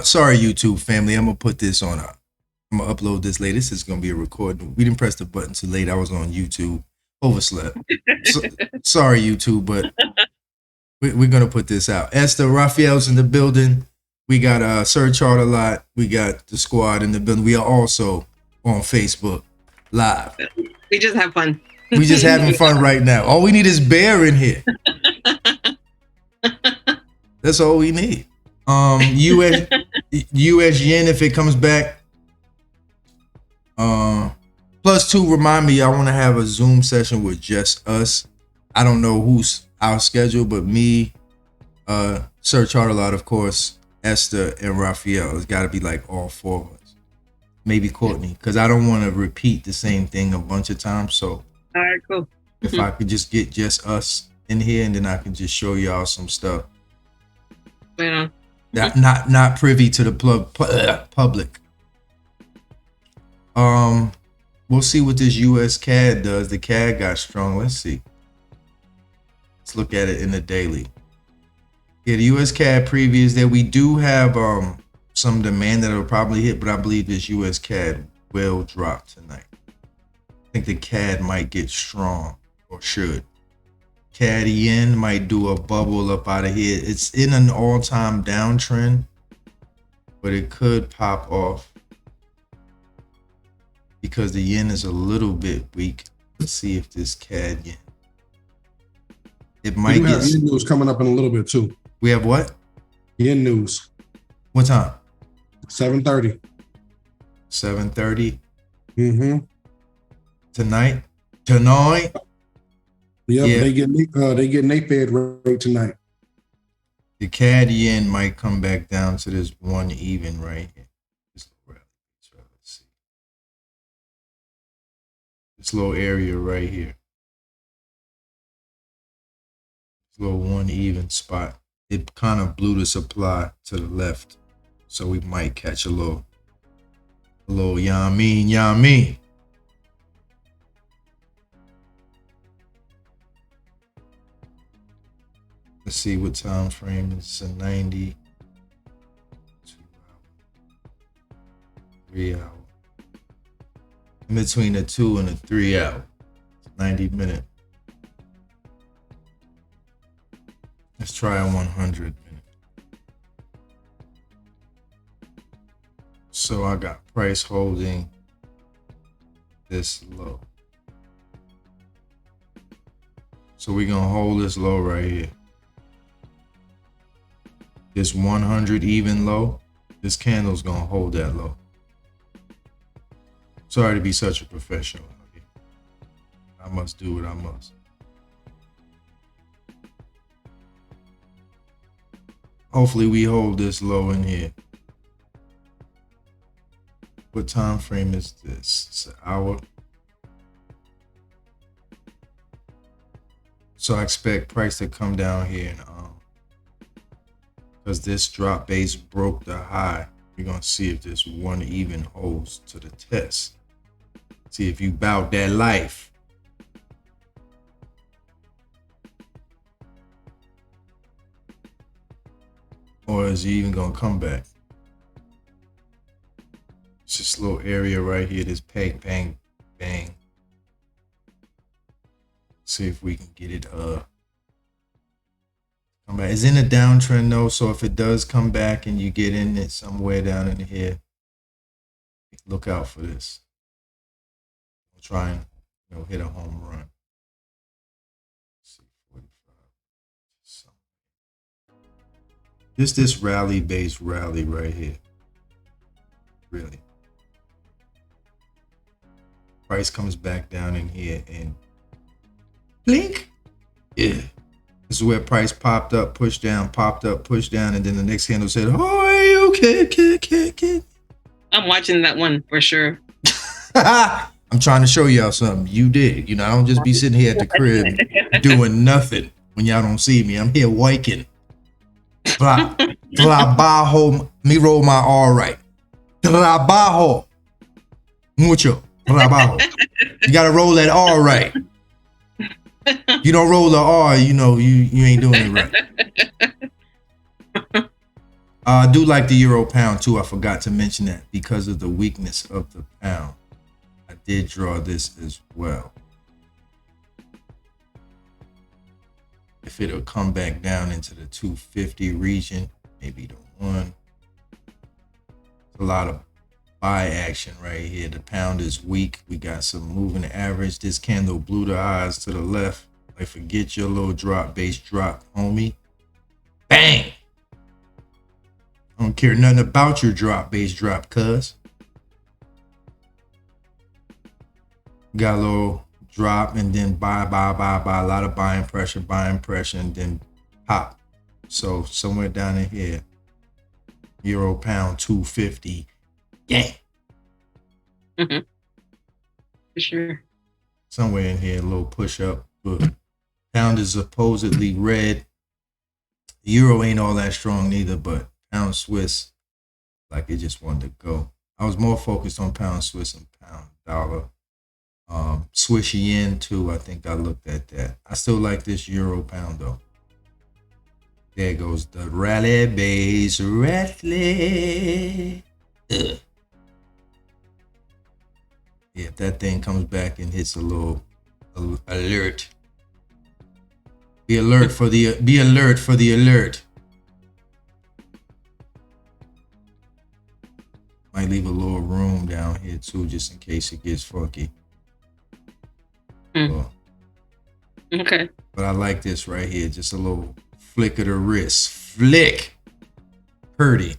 Sorry, YouTube family. I'm gonna put this on. I'm gonna upload this later. This is gonna be a recording. We didn't press the button too late. I was on YouTube. Overslept. Sorry, YouTube, but we're gonna put this out. Esther Raphael's in the building. We got Sir Charter Lot. We got the squad in the building. We are also on Facebook Live. We just have fun. We just having fun right now. All we need is Bear in here. That's all we need. US yen if it comes back. +2. Remind me, I want to have a Zoom session with just us. I don't know who's our schedule, but me, Sir Charterlot, of course, Esther and Raphael. It's got to be like all four of us. Maybe Courtney, because I don't want to repeat the same thing a bunch of times. So, all right, cool. If I could just get just us in here, and then I can just show y'all some stuff. Yeah. Not privy to the public. We'll see what this US CAD does. The CAD got strong. Let's see. Let's look at it in the daily. Yeah, the US CAD previous there. We do have some demand that will probably hit, but I believe this US CAD will drop tonight. I think the CAD might get strong, or should. CAD yen might do a bubble up out of here. It's in an all-time downtrend, but it could pop off because the yen is a little bit weak. Let's see if this CAD yen. It might get. Have yen news coming up in a little bit too. We have what? Yen news. What time? 7:30. 7:30. Mm-hmm. Tonight. Yep, yeah. They get NAPED rate tonight. The CAD yen might come back down to this one even right here. Let's see. This little area right here. This little one even spot. It kind of blew the supply to the left. So we might catch a little yummy. Let's see what time frame is. A 90, 2 hour, 3 hour. In between the 2 and the 3 hour. 90 minute. Let's try a 100 minute. So I got price holding this low. So we're gonna hold this low right here. This 100 even low, this candle's gonna hold that low. Sorry to be such a professional. I must do what I must. Hopefully we hold this low in here. What time frame is this? It's an hour. So I expect price to come down here and because this drop base broke the high. We're gonna see if this one even holds to the test. See if you bout that life. Or is he even gonna come back? It's this little area right here, this peg, bang, bang. See if we can get it come back. It's in a downtrend though, so if it does come back and you get in it somewhere down in here, look out for this. We'll try and hit a home run. Let's see, 45. This rally-based rally right here. Really. Price comes back down in here and blink. Yeah. This is where price popped up, pushed down, popped up, pushed down, and then the next candle said, "Oh, okay." I'm watching that one for sure. I'm trying to show y'all something. You did. I don't just be sitting here at the crib doing nothing when y'all don't see me. I'm here working. Trabajo. Me roll my R right. Trabajo. Mucho. Trabajo. You gotta roll that R right. You don't roll the R, you ain't doing it right. I do like the euro pound too. I forgot to mention that because of the weakness of the pound. I did draw this as well. If it'll come back down into the 250 region, maybe the one. A lot of buy action right here. The pound is weak. We got some moving average. This candle blew the eyes to the left. Like, forget your little drop, base drop, homie. Bang! I don't care nothing about your drop, base drop, cuz. Got a little drop and then buy. A lot of buying pressure, and then pop. So somewhere down in here, euro pound 250. Yeah. For sure. Somewhere in here, a little push up. But pound is supposedly red. The euro ain't all that strong neither, but pound Swiss, like it just wanted to go. I was more focused on pound Swiss and pound dollar. Swiss yen too. I think I looked at that. I still like this euro pound though. There goes the rally base rally. Ugh. Yeah, if that thing comes back and hits a little alert. Be alert for the alert. Might leave a little room down here too, just in case it gets funky. So, Okay. but I like this right here. Just a little flick of the wrist. Flick. Purdy.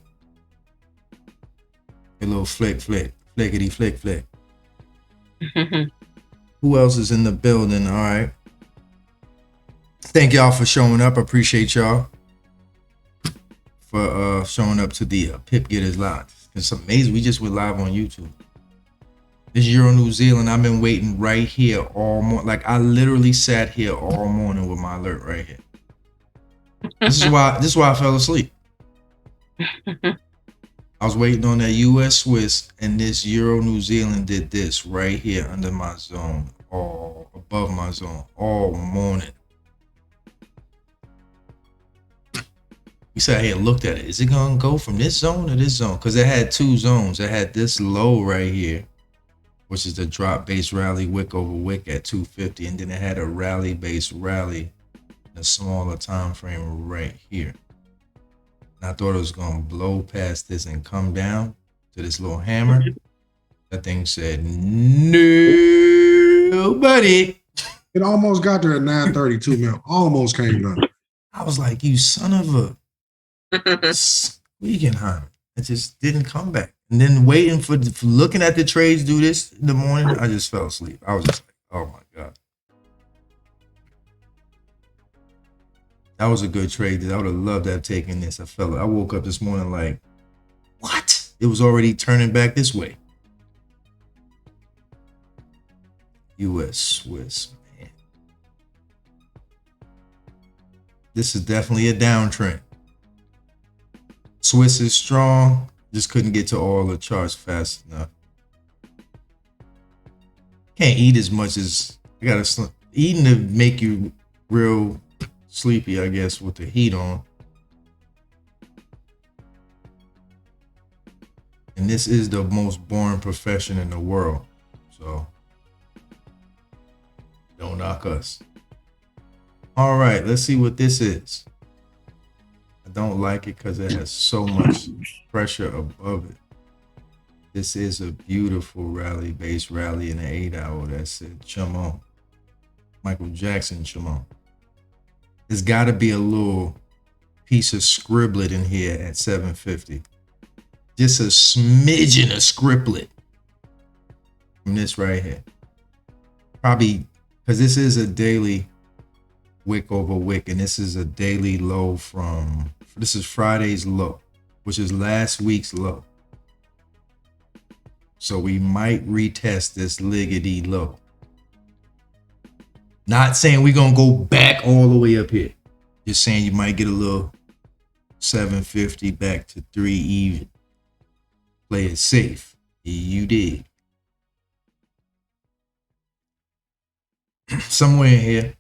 A little flick. Flickety flick. Who else is in the building? All right. Thank y'all for showing up. I appreciate y'all for showing up to the Pip Getterz live. It's amazing. We just went live on YouTube. This Euro New Zealand, I've been waiting right here all morning. Like, I literally sat here all morning with my alert right here. This is why I fell asleep. I was waiting on that U.S. Swiss, and this Euro New Zealand did this right here under my zone, all above my zone, all morning. We sat here and looked at it. Is it gonna go from this zone to this zone? Because it had two zones. It had this low right here, which is the drop base rally wick over wick at 250, and then it had a rally base rally in a smaller time frame right here. And I thought it was gonna blow past this and come down to this little hammer. That thing said nobody. It almost got there at 9:32, man. Almost came down. I was like, you son of a Squeakenheimer. It just didn't come back. And then waiting for looking at the trades do this in the morning, I just fell asleep. I was just like, oh my God. That was a good trade. I would have loved to have taken this. I woke up this morning like, what? It was already turning back this way. U.S. Swiss, man. This is definitely a downtrend. Swiss is strong. Just couldn't get to all the charts fast enough. Can't eat as much as I gotta eating to make you real sleepy, I guess, with the heat on. And this is the most boring profession in the world. So don't knock us. All right, let's see what this is. I don't like it because it has so much pressure above it. This is a beautiful rally, base rally in an 8-hour. That's it. Chum on. Michael Jackson, chum on. There's got to be a little piece of scribblet in here at 750. Just a smidgen of scribblet from this right here. Probably because this is a daily wick over wick, and this is a daily low from, this is Friday's low, which is last week's low. So we might retest this liggity low. Not saying we're gonna go back all the way up here. Just saying you might get a little 750 back to 3 even. Play it safe. You did. Somewhere in here,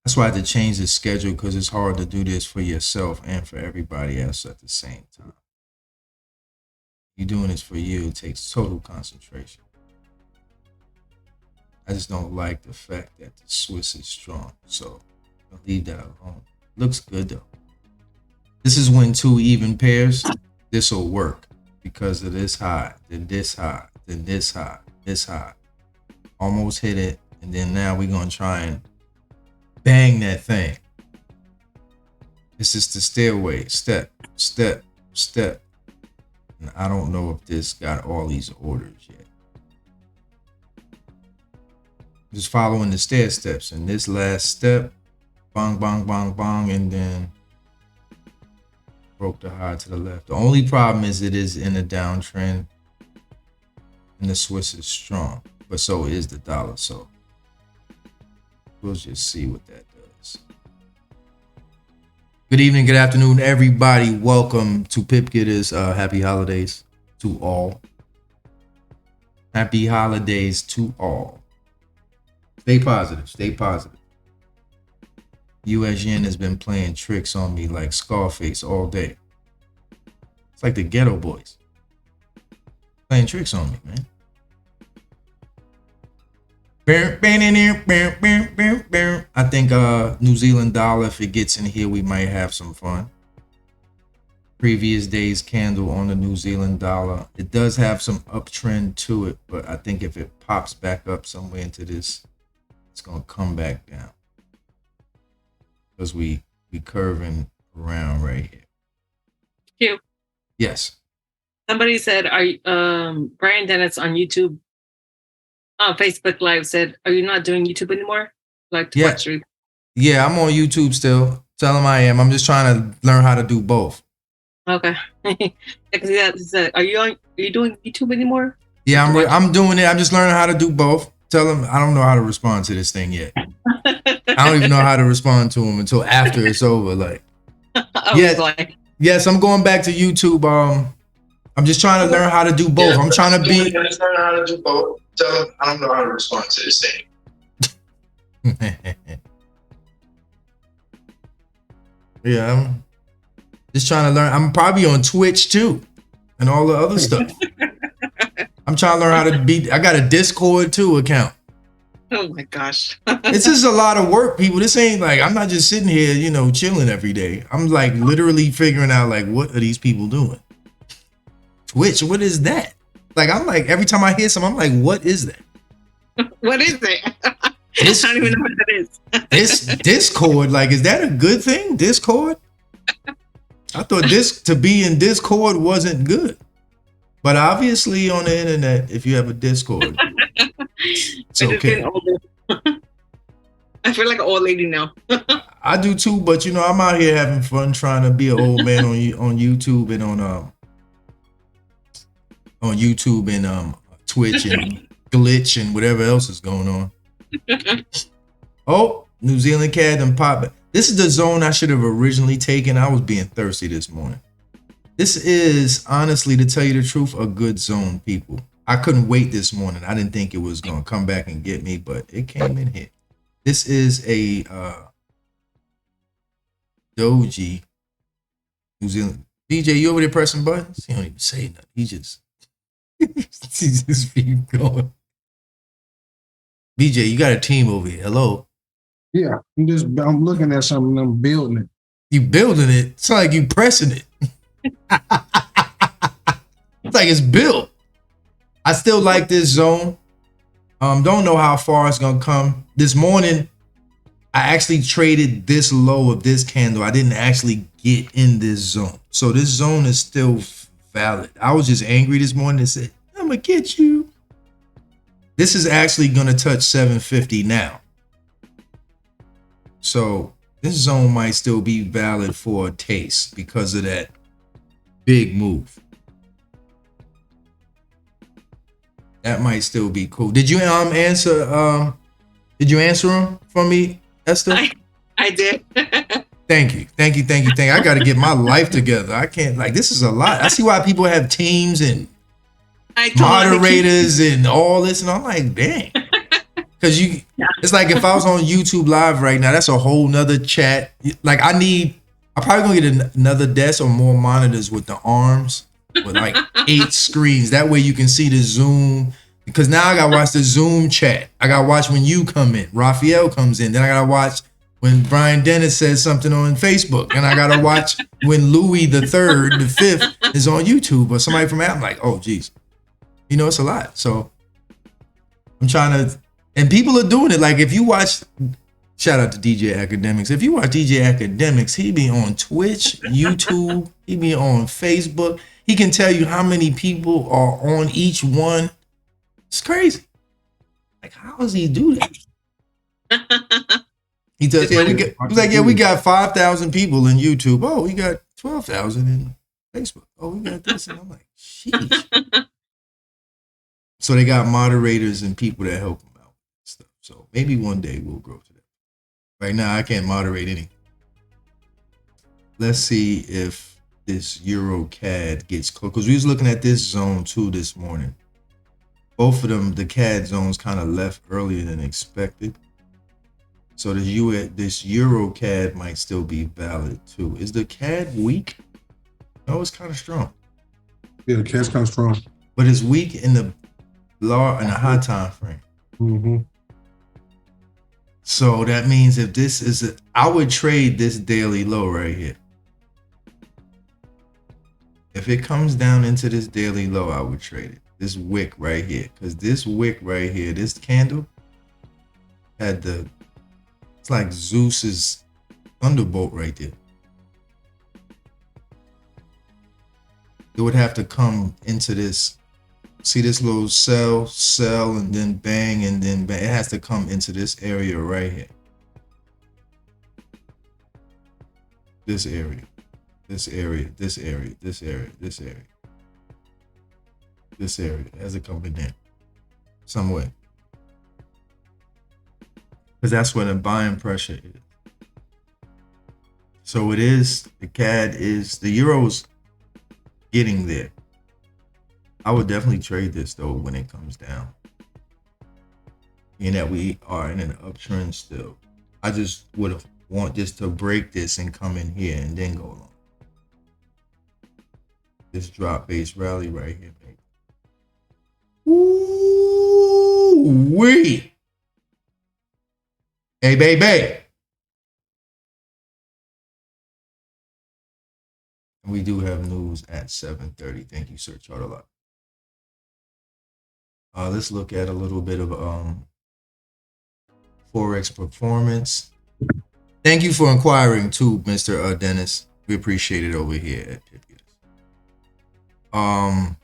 That's why I had to change the schedule because it's hard to do this for yourself and for everybody else at the same time. You're doing this for you, it takes total concentration. I just don't like the fact that the Swiss is strong, so I'll leave that alone. Looks good though. This is when two even pairs, this will work because of this high, then this high, then this high, this high. Almost hit it, and then now we're gonna try and bang that thing. This is the stairway, step, step, step. And I don't know if this got all these orders yet. Just following the stair steps, and this last step, bang, bang, bang, bang, and then broke the high to the left. The only problem is it is in a downtrend, and the Swiss is strong, but so is the dollar. So we'll just see what that does. Good evening, good afternoon, everybody. Welcome to Pip Getterz. Happy holidays to all. Happy holidays to all. Stay positive. Stay positive. U.S. yen has been playing tricks on me like Scarface all day. It's like the Ghetto Boys playing tricks on me, man. I think New Zealand dollar, if it gets in here, we might have some fun. Previous day's candle on the New Zealand dollar. It does have some uptrend to it, but I think if it pops back up somewhere into this, it's gonna come back down because we curving around right here. Q. Yes. Somebody said, "Are you, Brian Dennis on YouTube, on Facebook Live said, are you not doing YouTube anymore? Like to watch your." Yeah, I'm on YouTube still. Tell him I am. I'm just trying to learn how to do both. Okay. Because he said, are you doing YouTube anymore? Yeah, I'm doing it. I'm just learning how to do both. Tell him I don't know how to respond to this thing yet. I don't even know how to respond to him until after it's over. Like, yes, I'm going back to YouTube. I'm just trying to learn how to do both. I'm trying to be. I'm just learning how to do both. Tell him I don't know how to respond to this thing. Yeah, I'm just trying to learn. I'm probably on Twitch too, and all the other stuff. I'm trying to learn how to be. I got a Discord too account. Oh my gosh. This is a lot of work, people. This ain't like I'm not just sitting here, chilling every day. I'm like literally figuring out like what are these people doing? Twitch, what is that? Like I'm like every time I hear something, I'm like, what is that? What is it? I don't even know what that is. This Discord, like, is that a good thing? Discord? I thought to be in Discord wasn't good. But obviously on the internet, if you have a Discord, it's okay. I feel like an old lady now. I do too, but I'm out here having fun trying to be an old man on YouTube and on YouTube and Twitch and Glitch and whatever else is going on. Oh, New Zealand CAD and pop. This is the zone I should have originally taken. I was being thirsty this morning. This is, honestly, to tell you the truth, a good zone, people. I couldn't wait this morning. I didn't think it was going to come back and get me, but it came in here. This is a Doji New Zealand. DJ, you over there pressing buttons? He don't even say nothing. He just keep going. BJ, you got a team over here. Hello. Yeah, I'm looking at something. I'm building it. You building it? It's like you pressing it. It's like it's built. I still like this zone. Don't know how far it's gonna come. This morning, I actually traded this low of this candle. I didn't actually get in this zone, so this zone is still valid. I was just angry this morning and said, "I'm gonna get you." This is actually gonna touch 750 now, so this zone might still be valid for a taste because of that big move. That might still be cool. Did you answer? Did you answer him for me, Esther? I did. Thank you. I got to get my life together. I can't, like, this is a lot. I see why people have teams and moderators and all this, and I'm like, dang. Cause it's like if I was on YouTube live right now, that's a whole nother chat. Like I'm probably gonna get another desk or more monitors with the arms with like 8 screens. That way you can see the Zoom. Because now I gotta watch the Zoom chat. I gotta watch when you come in, Raphael comes in. Then I gotta watch when Brian Dennis says something on Facebook, and I gotta watch when Louis the Third, the Fifth, is on YouTube or somebody from Apple. I'm like, oh geez, it's a lot. So I'm trying to. And people are doing it. Like if you watch, shout out to DJ Academics. If you watch DJ Academics, he be on Twitch, YouTube, he be on Facebook. He can tell you how many people are on each one. It's crazy. Like how does he do that? He does. Yeah, we got 5,000 people in YouTube. Oh, we got 12,000 in Facebook. Oh, we got this, and I'm like, sheesh. So they got moderators and people that help them out and stuff. So maybe one day we'll grow to that. Right now, I can't moderate any. Let's see if this Euro CAD gets close. Because we was looking at this zone too this morning. Both of them, the CAD zones kind of left earlier than expected. So this Euro CAD might still be valid too. Is the CAD weak? No, it's kind of strong. Yeah, the CAD's kind of strong. But it's weak in the high time frame. Mm-hmm. So that means if this is I would trade this daily low right here. If it comes down into this daily low, I would trade it. This wick right here. Because this wick right here, this candle had it's like Zeus's thunderbolt right there. It would have to come into this. See this little sell, and then bang, and then bang. It has to come into this area right here. This area. This area. This area. This area. This area. This area. It has to come in there. Some way. Because that's where the buying pressure is. So it is, the CAD is, the Euro's getting there. I would definitely trade this though when it comes down. Being that we are in an uptrend still. I just would want this to break this and come in here and then go along. This drop base rally right here, baby. Ooh, wee. Hey, baby. We do have news at 7:30. Thank you, Sir Charterlock. Let's look at a little bit of Forex performance. Thank you for inquiring too, Mr. Dennis. We appreciate it over here at Pip Getterz.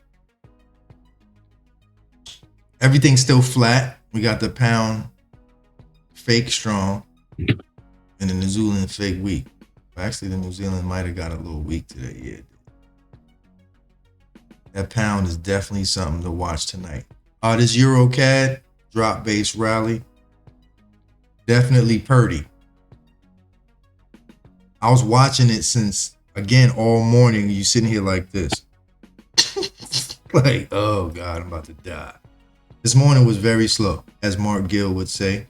Everything's still flat. We got the pound fake strong and the New Zealand fake weak. Actually, the New Zealand might have got a little weak today. Yeah. That pound is definitely something to watch tonight. This Euro CAD drop base rally. Definitely purdy. I was watching it since, again, all morning. You sitting here like this. Like, oh God, I'm about to die. This morning was very slow, as Mark Gill would say.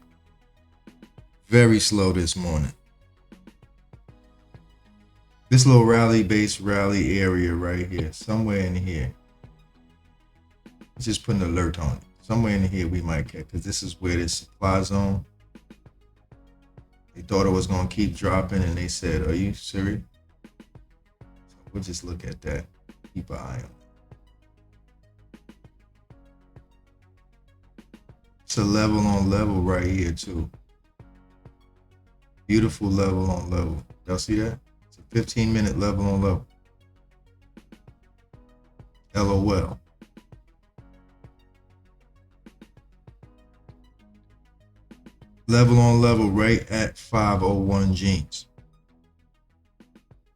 Very slow this morning. This little base rally area right here, somewhere in here. Let's just put an alert on it. Somewhere in here we might get, because this is where this supply zone. They thought it was going to keep dropping, and they said, are you serious? So we'll just look at that. Keep an eye on it. It's a level on level right here, too. Beautiful level on level. Y'all see that? It's a 15-minute level on level. LOL. Level on level right at 501 jeans.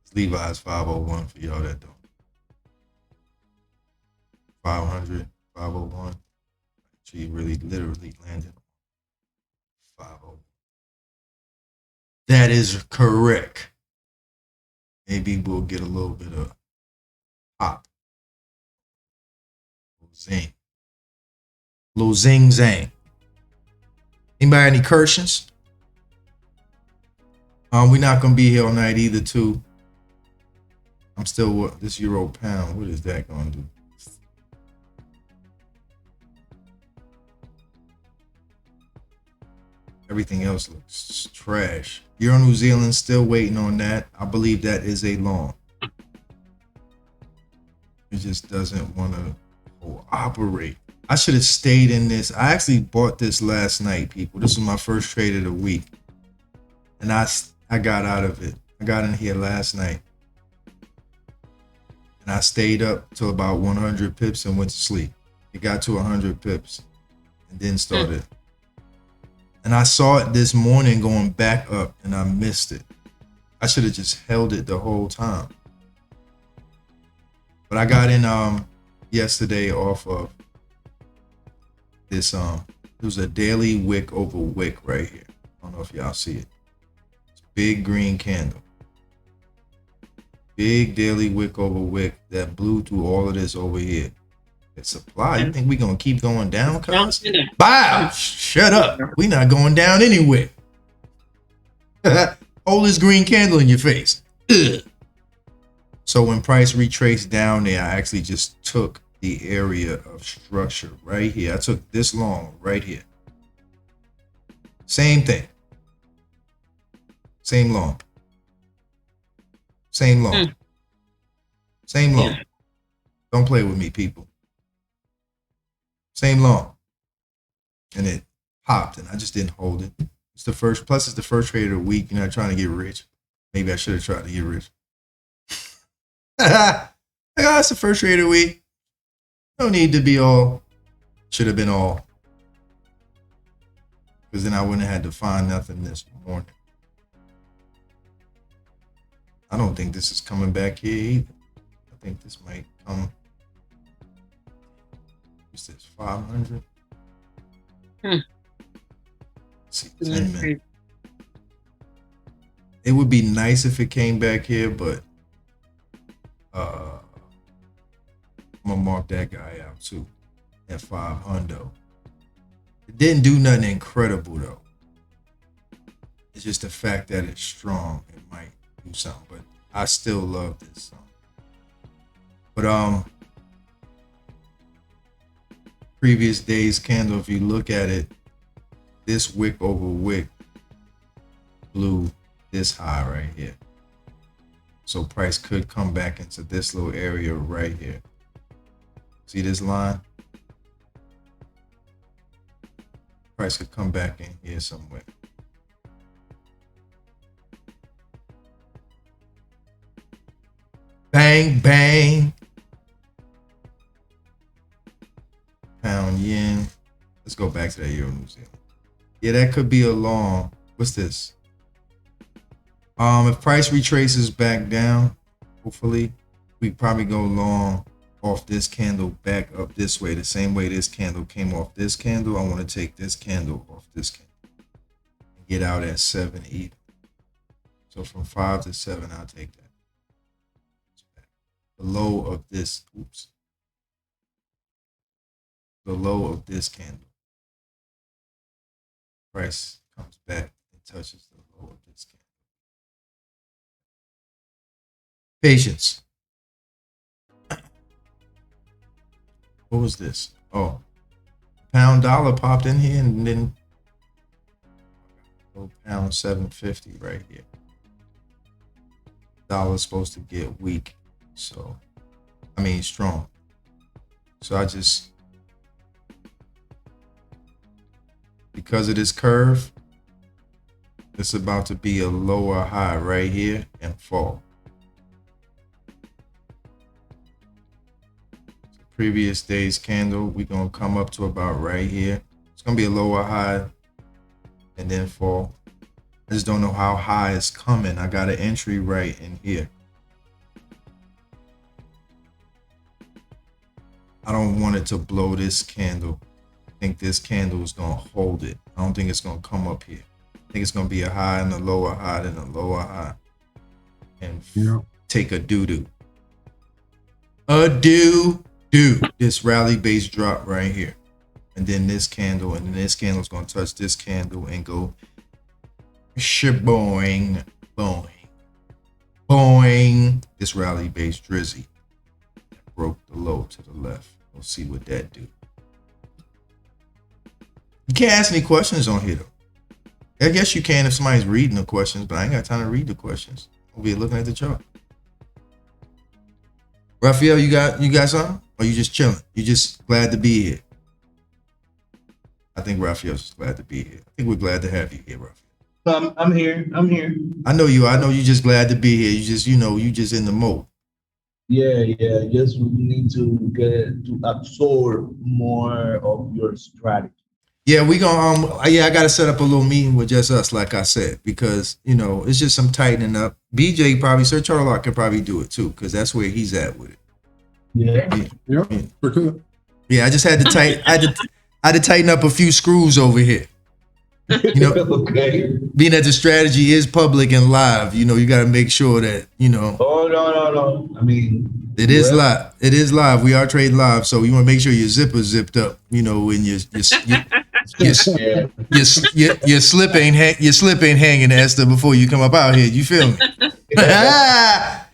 It's Levi's 501 for y'all that don't. 500, 501. She really literally landed 501. That is correct. Maybe we'll get a little bit of pop. Zing. Little zing zang. Anybody any questions? We're not gonna be here all night either, too. I'm still this euro pound. What is that gonna do? Everything else looks trash. Euro New Zealand still waiting on that. I believe that is a long. It just doesn't want to cooperate. I should have stayed in this. I actually bought this last night, people. This was my first trade of the week, and I got out of it. I got in here last night, and I stayed up till about 100 pips and went to sleep. It got to 100 pips, and then started. And I saw it this morning going back up, and I missed it. I should have just held it the whole time. But I got in yesterday off of this it was a daily wick over wick right here. I don't know if y'all see it. It's a big green candle. Big daily wick over wick that blew through all of this over here. It's supply. You think we gonna keep going down, cuz? Bow! Shut up. We not going down anywhere. Hold this green candle in your face. Ugh. So when price retraced down there, I actually just took the area of structure right here. I took this long right here. Same thing. Same long. Same long. Same long. Don't play with me, people. Same long. And it popped, and I just didn't hold it. It's the first, plus it's the first trade of the week. You're not trying to get rich. Maybe I should have tried to get rich. It's the first trade of the week. No need to be all. Should have been all. Because then I wouldn't have had to find nothing this morning. I don't think this is coming back here either. I think this might come. What's this? 500? Let's see, 10 minutes. It would be nice if it came back here, but I'm gonna mark that guy out too at 500. It didn't do nothing incredible though. It's just the fact that it's strong. It might do something, but I still love this song. But previous day's candle, if you look at it, this wick over wick blew this high right here. So price could come back into this little area right here. See this line? Price could come back in here somewhere. Bang, bang. Pound yen. Let's go back to that Euro New Zealand. Yeah, that could be a long. What's this? If price retraces back down, hopefully, we probably go long off this candle back up this way, the same way this candle came off this candle. I want to take this candle off this candle and get out at 7 even. So from 5 to 7, I'll take that. The low of this, oops. The low of this candle. Price comes back and touches the low of this candle. Patience. What was this? Oh, pound dollar popped in here and then pound 750 right here. Dollar's supposed to get weak, so I mean strong. So I just, because of this curve, it's about to be a lower high right here and fall. Previous day's candle, we're gonna come up to about right here. It's gonna be a lower high and then fall. I just don't know how high it's coming. I got an entry right in here. I don't want it to blow this candle. I think this candle is gonna hold it. I don't think it's gonna come up here. I think it's gonna be a high and a lower high and a lower high and take a doo-doo. A doo-doo. This rally base drop right here. and then this candle, and then this candle is going to touch this candle and go shaboing, boing, boing. This rally based drizzy broke the low to the left. We'll see what that do. You can't ask any questions on here though. I guess you can if somebody's reading the questions, but I ain't got time to read the questions. I'll be looking at the chart. Raphael, you got something? Or you just chilling? You just glad to be here? I think Raphael's just glad to be here. I think we're glad to have you here, Raphael. I'm here. I'm here. I know you. I know you just glad to be here. You just, you just in the mode. Yeah. Just need to get to absorb more of your strategy. Yeah, we gonna I gotta set up a little meeting with just us, like I said, because it's just some tightening up. BJ probably, Sir Charlotte can probably do it too, because that's where he's at with it. Yeah. We're good. Yeah, I just had to I had to tighten up a few screws over here. Okay. Being that the strategy is public and live, you got to make sure that Oh no. I mean, it is live. It is live. We are trading live, so you want to make sure your zipper's zipped up. When your slip ain't hanging, Esther, before you come up out here. You feel me?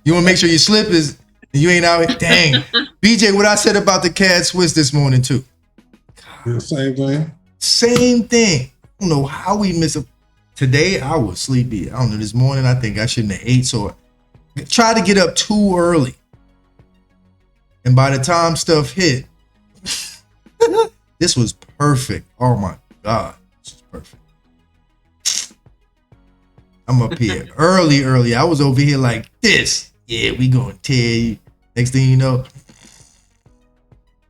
You want to make sure your slip is. You ain't out here. Dang, BJ, what I said about the CAD Swiss this morning too. Yeah, same thing. Same thing. I don't know how we miss it. Today I was sleepy. I don't know. This morning I think I shouldn't have ate, so I tried to get up too early. And by the time stuff hit, this was perfect. Oh my God, this is perfect. I'm up here early. I was over here like this. Yeah, we gonna tear you. Next thing you know,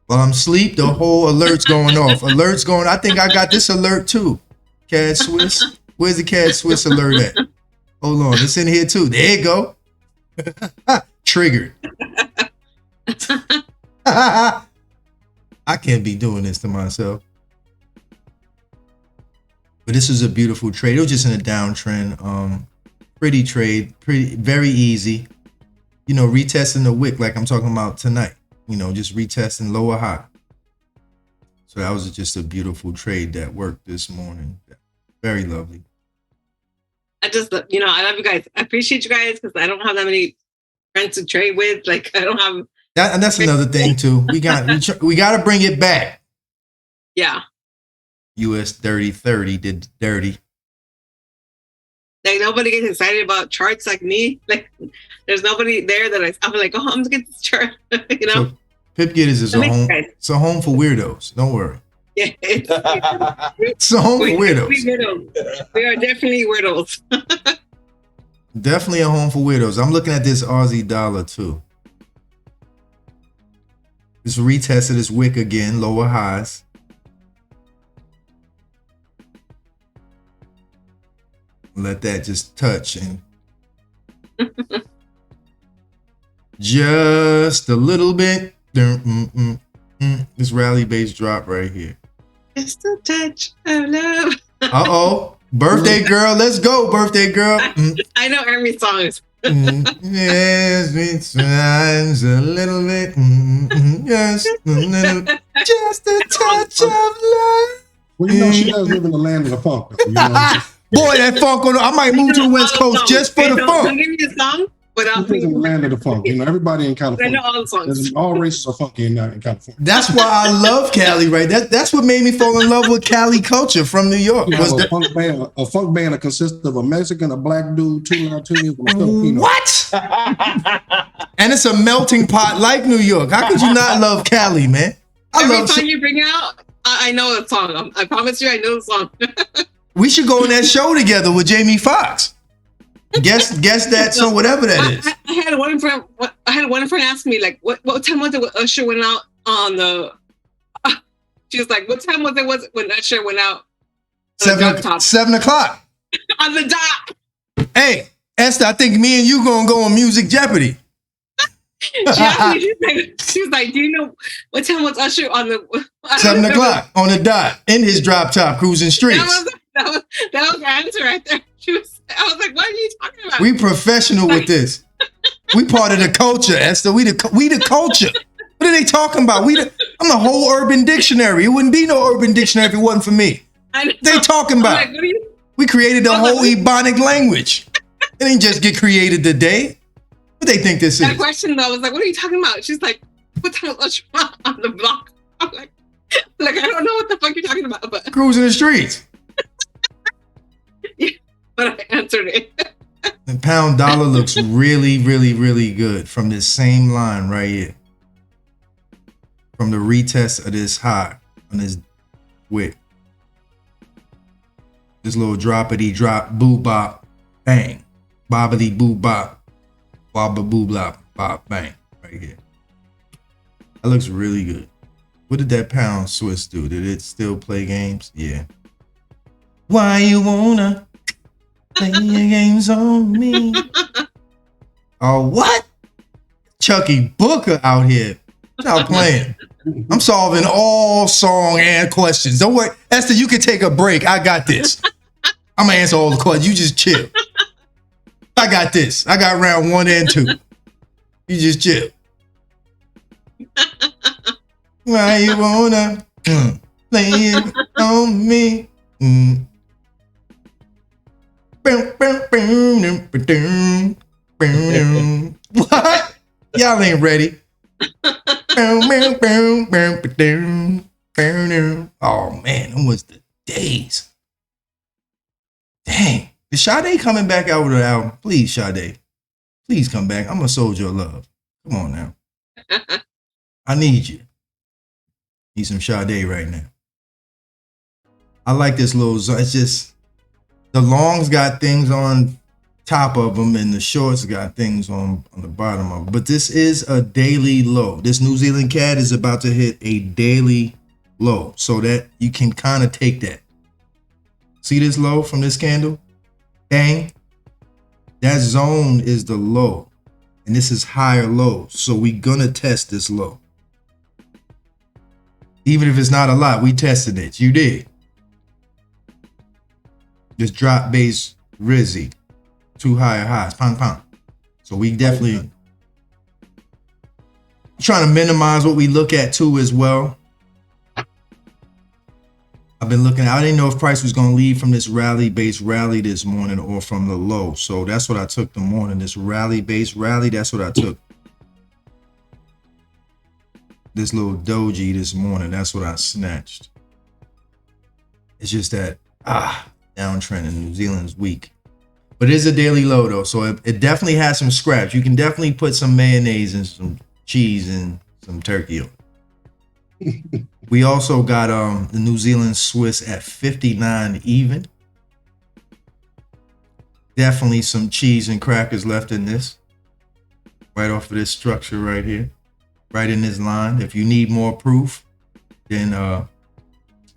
while I'm asleep, the whole alert's going off. Alert's going. I think I got this alert too. CAD Swiss. Where's the CAD Swiss alert at? Hold on, it's in here too. There you go. Triggered. I can't be doing this to myself. But this was a beautiful trade. It was just in a downtrend. Pretty trade. Very easy. Retesting the wick like I'm talking about tonight. Just retesting lower high. So that was just a beautiful trade that worked this morning. Very lovely. I love you guys. I appreciate you guys because I don't have that many friends to trade with. Like I don't have that, and that's another thing too. We got to bring it back. Yeah. US 30 did dirty. Like nobody gets excited about charts like me. Like there's nobody there that I'm like, oh, I'm gonna get this chart. So Pip Getterz is a home. It's a home for weirdos. Don't worry. Yeah, it's a home for weirdos. We are definitely weirdos. Definitely a home for weirdos. I'm looking at this Aussie dollar too. It's retested its wick again, lower highs. Let that just touch and just a little bit. This rally base drop right here. Just a touch of love. Uh-oh. Birthday girl. Let's go, birthday girl. I know every songs. Yes, it shines a little bit. Just a little. Just a touch of love. Well, she does live in the land of the funk. Boy, that funk I might move to the West Coast just for the funk. Can you give me a song? Without in the land of the funk. Everybody in California. I know all the songs. All races are funky in California. That's why I love Cali, right? That's what made me fall in love with Cali culture from New York. A funk band that consists of a Mexican, a black dude, two Latinos, and a Filipino. What? And it's a melting pot like New York. How could you not love Cali, man? Every time you bring it out, I know the song. I promise you, I know the song. We should go on that show together with Jamie Foxx. Guess that. So whatever that is. I had one friend ask me like, what time was it when Usher went out on the? She was like, what time was it when Usher went out? 7 o'clock. On the dot. Hey, Esther, I think me and you gonna go on Music Jeopardy. She was like, do you know what time was Usher on the 7 o'clock on the dot in his drop top cruising streets? That was the answer right there. I was like, what are you talking about? We professional with this. We part of the culture, Esther. We the culture. What are they talking about? I'm the whole Urban Dictionary. It wouldn't be no Urban Dictionary if it wasn't for me. I know. They talking I'm about? like, what are you? We created the I was whole like, Ebonic language. It didn't just get created today. What they think this That is? question though, I was like, what are you talking about? She's like, put time on the block. I'm like, I don't know what the fuck you're talking about, Cruising the streets. but I answered it. The pound dollar looks really, really, really good from this same line right here. From the retest of this high on this wick. This little droppity drop, boo bop, bang. Bobbity boo bop, bobba boo blop, bop, bang. Right here. That looks really good. What did that pound Swiss do? Did it still play games? Yeah. Why you wanna play your games on me? Oh, what? Chucky Booker out here. Stop playing. I'm solving all song and questions. Don't worry. Esther, you can take a break. I got this. I'm going to answer all the questions. You just chill. I got this. I got round 1 and 2. You just chill. Why you wanna play it on me? What? Y'all ain't ready. Oh man, them was the days. Dang. Is Sade coming back out with an album? Please, Sade. Please come back. I'm a soldier of love. Come on now. I need you. Need some Sade right now. I like this little zone. It's just the longs got things on top of them and the shorts got things on the bottom of them. But this is a daily low. This New Zealand CAD is about to hit a daily low so that you can kind of take that. See this low from this candle? Bang. That zone is the low. And this is higher low. So we're going to test this low. Even if it's not a lot, we tested it. You did. Just drop base Rizzy. 2 higher highs. Pong, pong. So we definitely trying to minimize what we look at too as well. I've been looking. I didn't know if price was going to leave from this rally-based rally this morning or from the low. So that's what I took the morning. This rally-based rally, that's what I took. This little doji this morning, that's what I snatched. It's just that, downtrend in New Zealand's weak. But it is a daily low though, so it definitely has some scraps. You can definitely put some mayonnaise and some cheese and some turkey on it. We also got the New Zealand Swiss at 59 even. Definitely some cheese and crackers left in this. Right off of this structure right here. Right in this line. If you need more proof, then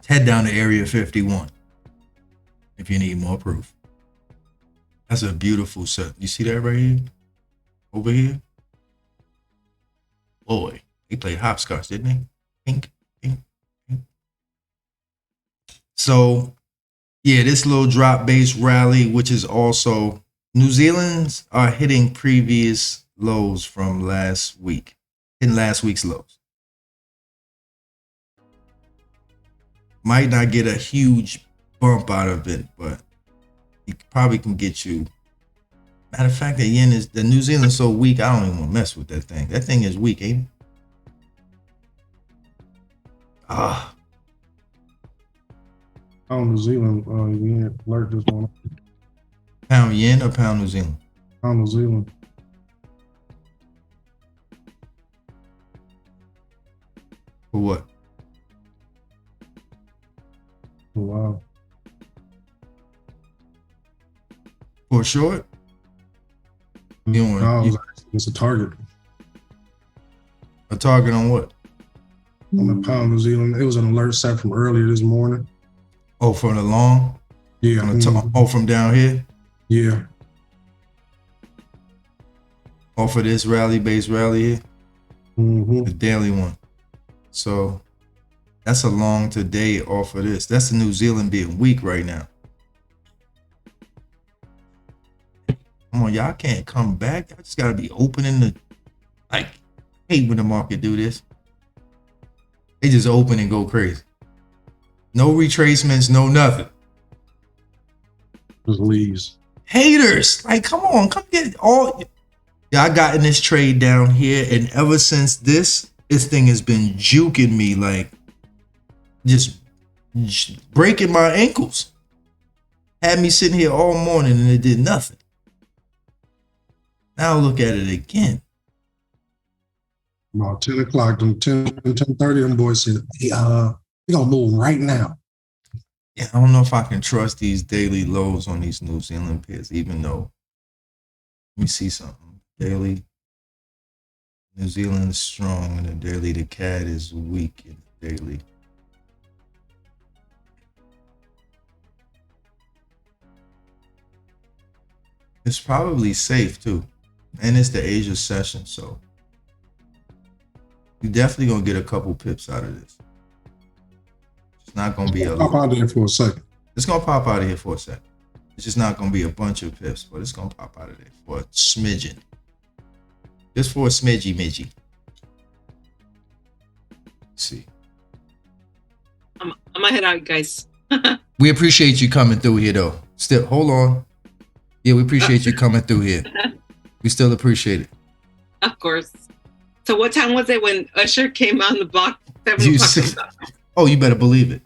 head down to Area 51. If you need more proof. That's a beautiful set. You see that right here? Over here? Boy, they played hopscotch, didn't they? Pink, pink, pink. So, yeah, this little drop base rally, which is also New Zealand's are hitting previous lows from last week. Hitting last week's lows. Might not get a huge bump out of it, but it probably can get you. Matter of fact, the New Zealand's so weak, I don't even want to mess with that thing. That thing is weak, ain't it? Pound New Zealand, yen alert this morning. Pound yen or pound New Zealand? Pound New Zealand. For what? Oh, wow. For short? You don't No, want it's a target a target on what? on the pound New Zealand. It was an alert set from earlier this morning. Oh, from the long? Yeah. From down here? Yeah. Off of this rally-based rally here? Mm-hmm. The daily one. So that's a long today off of this. That's the New Zealand being weak right now. Come on, y'all can't come back. Y'all just gotta be opening the, like, I hate when the market do this. They just open and go crazy. No retracements, no nothing. Just leaves. Haters, like, come on, come get all. Yeah, I got in this trade down here, and ever since this thing has been juking me, like, just breaking my ankles. Had me sitting here all morning, and it did nothing. Now look at it again. About 10 o'clock, 10:30, them boys said, hey, we gonna move right now. Yeah, I don't know if I can trust these daily lows on these New Zealand pairs, even though, let me see something. Daily, New Zealand is strong, and the daily, the CAD is weak in the daily. It's probably safe too, and it's the Asia session, so you're definitely gonna get a couple pips out of this. It's not gonna be a Pop out there for a second. It's gonna pop out of here for a second. It's just not gonna be a bunch of pips, but it's gonna pop out of there for a smidgen. Just for a smidgy midgy. Let's see. I'm gonna head out, guys. We appreciate you coming through here though. Still, hold on. Yeah, we appreciate you coming through here. We still appreciate it. Of course. So what time was it when Usher came on the block? 7 You o'clock. see- Oh, you better believe it.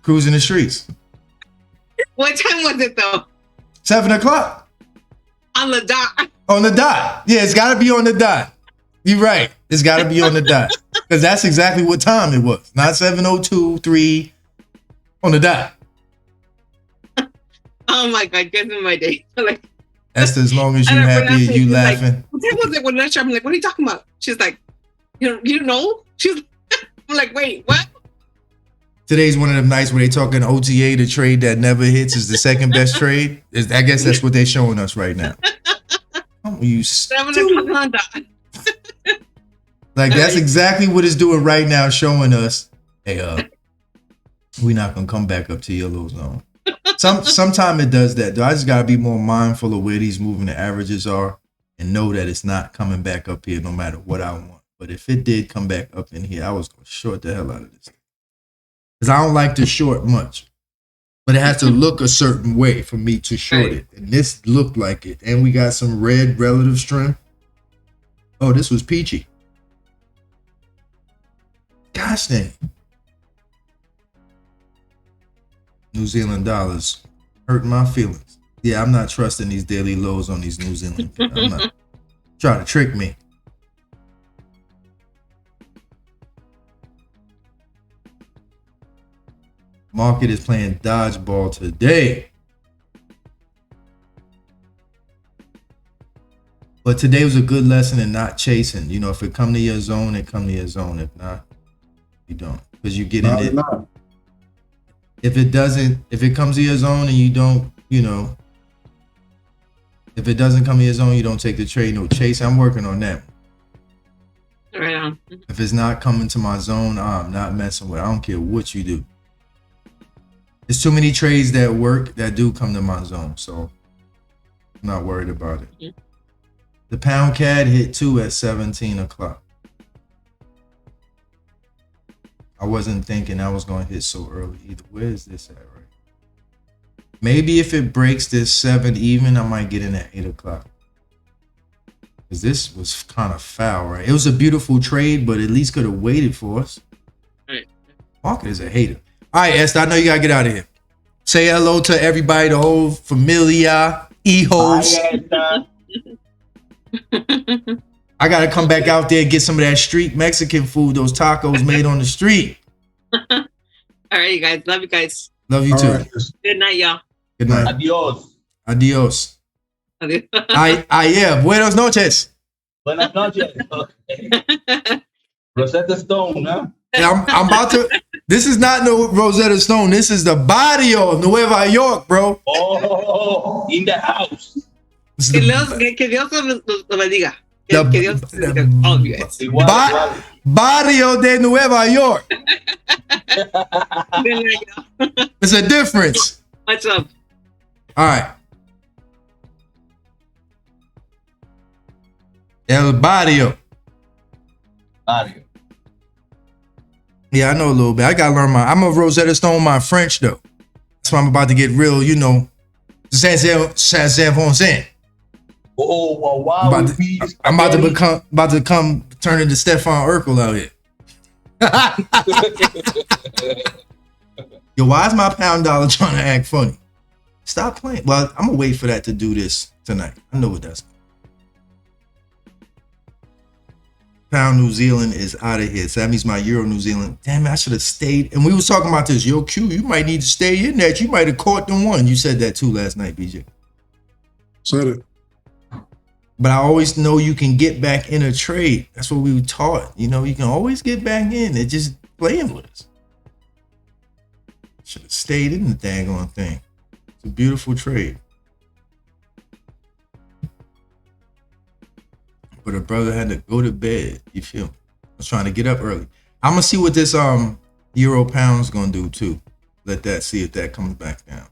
Cruising the streets. What time was it though? 7 o'clock. On the dot. On the dot. Yeah, it's got to be on the dot. You're right. It's got to be on the dot. Because that's exactly what time it was. Not 7:02, 3. On the dot. Oh my God, guys in my day. Like, That's as long as you and I happy and realized you she's like, laughing. what time was it when Usher? I'm like, what are you talking about? She's like, you don't know? She's I'm like, wait, what? Today's one of them nights where they talking OTA, the trade that never hits is the second best trade. I guess that's what they're showing us right now. Oh, you 7 stupid. o'clock on dot. Like that's exactly what it's doing right now, showing us, hey, we're not gonna come back up to yellow zone. Sometime it does that though. I just gotta be more mindful of where these moving averages are and know that it's not coming back up here no matter what I want. But if it did come back up in here, I was gonna short the hell out of this. Because I don't like to short much. But it has to look a certain way for me to short it. And this looked like it. And we got some red relative strength. Oh, this was peachy. Gosh dang. New Zealand dollars hurting my feelings. Yeah, I'm not trusting these daily lows on these New Zealand. I'm not trying to trick me. Market is playing dodgeball today. But today was a good lesson in not chasing. You know, if it come to your zone, it come to your zone. If not, you don't. Because you get in it. If it doesn't, if it comes to your zone and you don't, you know, if it doesn't come to your zone, you don't take the trade, no chase. I'm working on that. Right on. If it's not coming to my zone, I'm not messing with it. I don't care what you do. There's too many trades that work that do come to my zone, so I'm not worried about it. Yeah. The pound CAD hit 2 at 17 o'clock. I wasn't thinking I was going to hit so early either. Where is this at right? Maybe if it breaks this 7 even, I might get in at 8 o'clock. Because this was kind of foul, right? It was a beautiful trade, but at least could have waited for us. Right. Market is a hater. All right, Esther, I know you got to get out of here. Say hello to everybody, the whole familia, hijos. I got to come back out there and get some of that street Mexican food, those tacos made on the street. All right, you guys. Love you guys. Love you All too. right. Good night, y'all. Good night. Adios. Adios. Yeah, buenos noches. Buenas noches. Rosetta Stone, huh? Yeah, I'm about to. This is not no Rosetta Stone. This is the barrio of Nueva York, bro. Oh, in the house. This is Que the Dios los bendiga. The- Que Dios bendiga all of you guys. Igual, igual. barrio de Nueva York. Good night, y'all. There's a difference. What's up? All right. El barrio. Mario. Yeah, I know a little bit. I gotta learn I'm a Rosetta Stone my French though. That's why I'm about to get real, you know. Oh, wow, I'm wow. about With me, I'm spaghetti. about to come turn into Stefan Urkel out here. Yo, why is my pound dollar trying to act funny? Stop playing. Well, I'm gonna wait for that to do this tonight. I know what that's. Pound New Zealand is out of here. So that means my Euro New Zealand. Damn it, I should have stayed. And we was talking about this. Yo, Q, you might need to stay in that. You might have caught the one. You said that too last night, BJ. Said it. But I always know you can get back in a trade. That's what we were taught. You know, you can always get back in. They're just playing with us. Should have stayed in the daggone thing. It's a beautiful trade. But a brother had to go to bed. You feel me? I was trying to get up early. I'm gonna see what this Euro pound's gonna do too. Let that see if that comes back down.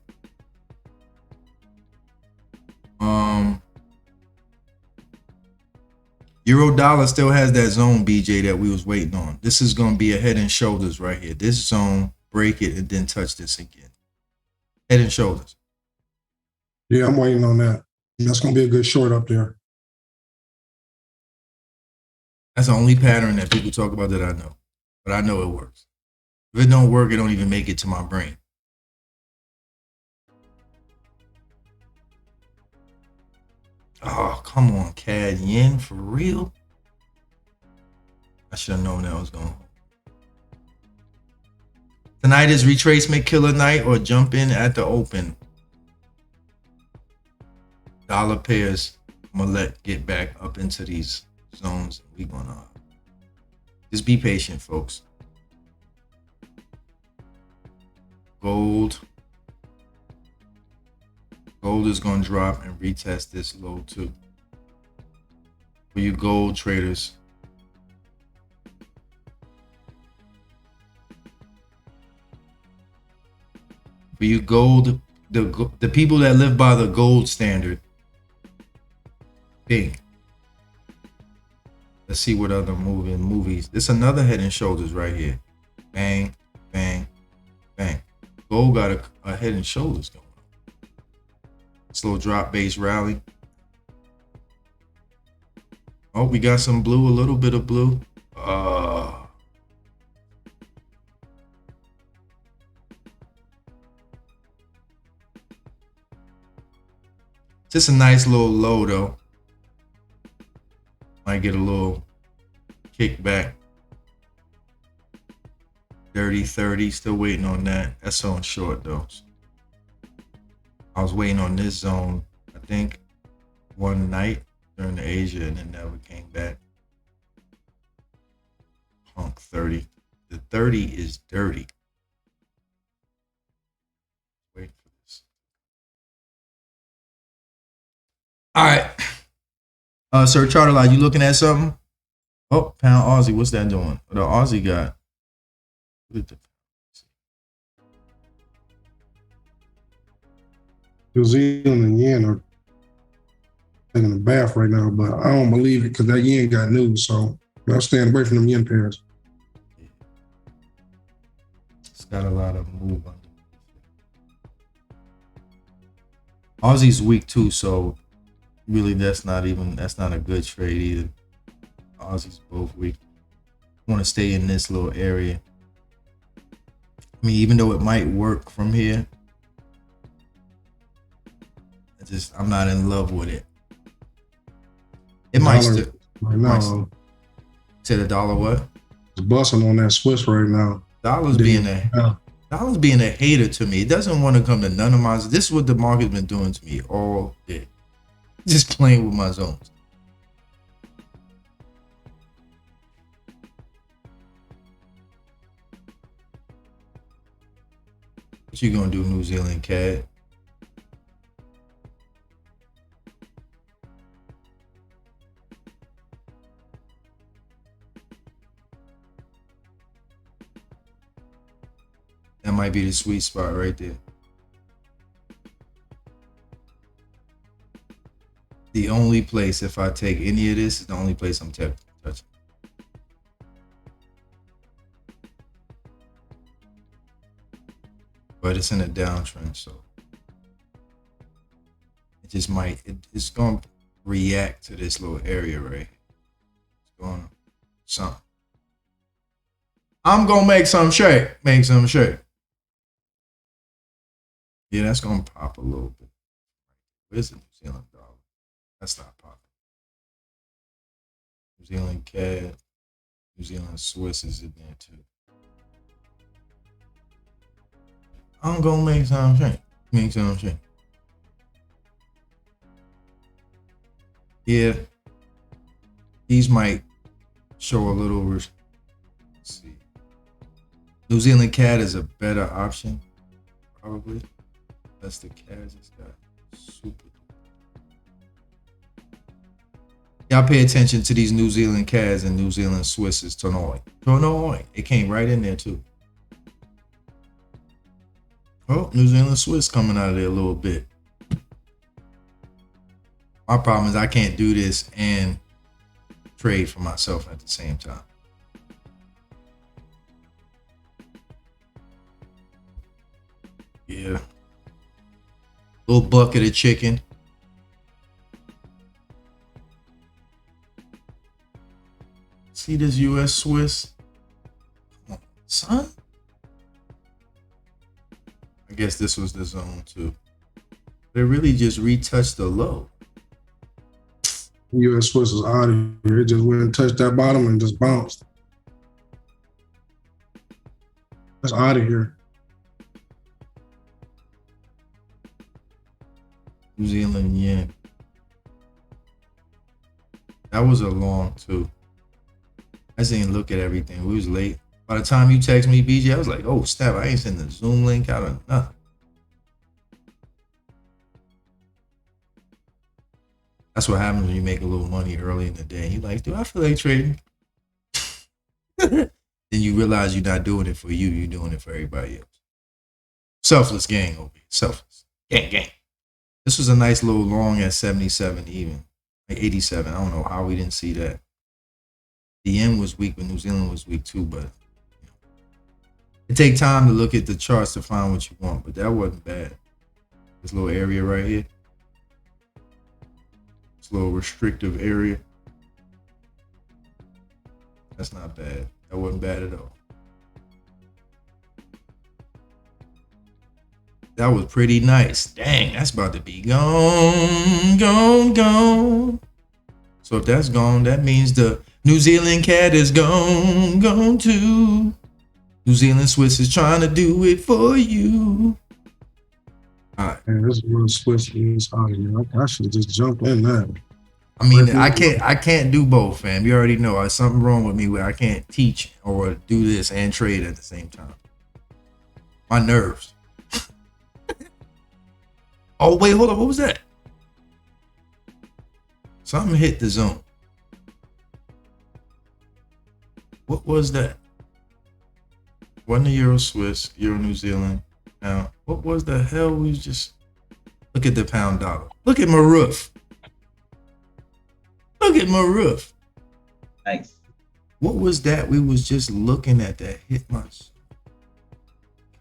Euro dollar still has that zone, BJ, that we was waiting on. This is gonna be a head and shoulders right here. This zone, break it, and then touch this again. Head and shoulders. Yeah, I'm waiting on that. That's gonna be a good short up there. That's the only pattern that people talk about that I know. But I know it works. If it don't work, it don't even make it to my brain. Oh, come on, CAD Yen, for real? I should have known that was going. Tonight is retracement killer night or jump in at the open. Dollar pairs, I'm gonna let get back up into these zones. We gonna just be patient, folks. Gold is gonna drop and retest this low too. For you gold traders, for you gold, the people that live by the gold standard, big. Let's see what other movies. This another head and shoulders right here. Bang, bang, bang. Gold got a head and shoulders going on. Slow drop base rally. Oh, we got some blue, a little bit of blue. Just a nice little low though. Might get a little kickback. 30, still waiting on that. That's on short though. I was waiting on this zone, I think, one night during the Asia and it never came back. Punk 30. The 30 is dirty. Wait for this. All right. Sir Charterline, you looking at something? Oh, pound Aussie. What's that doing? What the Aussie got? New Zealand and yen are taking a bath right now, but I don't believe it because that yen got news. So I'm staying away from them yen pairs. It's got a lot of move under. Aussie's weak too, so really that's not a good trade either. Aussie's both weak. Want to stay in this little area. I mean, even though it might work from here, I'm not in love with it. It might still right now. Say the dollar what? It's busting on that Swiss right now. Dollar's being a hater to me. It doesn't want to come to none of my. This is what the market's been doing to me all day. Just playing with my zones. What you gonna do, New Zealand CAD? That might be the sweet spot right there. The only place, if I take any of this, is the only place I'm touching. but it's in a downtrend, so it just might. It's gonna react to this little area right here. It's going something. I'm gonna make some shake. Make some shake. Yeah, that's gonna pop a little bit. Where's the New Zealand dollar? That's not popping. New Zealand CAD, New Zealand Swiss is in there too. I'm gonna make some shake. Make some shake. Yeah, these might show a little. Let's see. New Zealand CAD is a better option, probably. That's the CAD. It's got super. Y'all pay attention to these New Zealand CADs and New Zealand Swisses. Tonoi. It came right in there too. Oh, New Zealand Swiss coming out of there a little bit. My problem is I can't do this and trade for myself at the same time. Yeah. Little bucket of chicken. See this U.S. Swiss? Come on, son. I guess this was the zone too. They really just retouched the low. U.S. Swiss is out of here. It just went and touched that bottom and just bounced. That's out of here. New Zealand yen. That was a long too. I just didn't look at everything. We was late. By the time you text me, BJ, I was like, oh, snap, I ain't send the Zoom link out of nothing. That's what happens when you make a little money early in the day. You're like, dude, I feel like trading. Then you realize you're not doing it for you. You're doing it for everybody else. Selfless gang over here. Selfless. Gang. This was a nice little long at 77 even. Like 87. I don't know how we didn't see that. The yen was weak, but New Zealand was weak too. But you know, it takes time to look at the charts to find what you want. But that wasn't bad. This little area right here. This little restrictive area. That's not bad. That wasn't bad at all. That was pretty nice. Dang, that's about to be gone. So if that's gone, that means the New Zealand CAD is gone too. New Zealand Swiss is trying to do it for you. All right. Man, this real Swiss is out of here. I should have just jumped in there. I mean, I can't do both, fam. You already know there's something wrong with me where I can't teach or do this and trade at the same time. My nerves. Oh, wait, hold on. What was that? Something hit the zone. What was that? Wasn't the Euro Swiss, Euro New Zealand. Now, what was the hell? We just look at the pound dollar. Look at my roof. Look at my roof. Nice. What was that? We was just looking at that hit my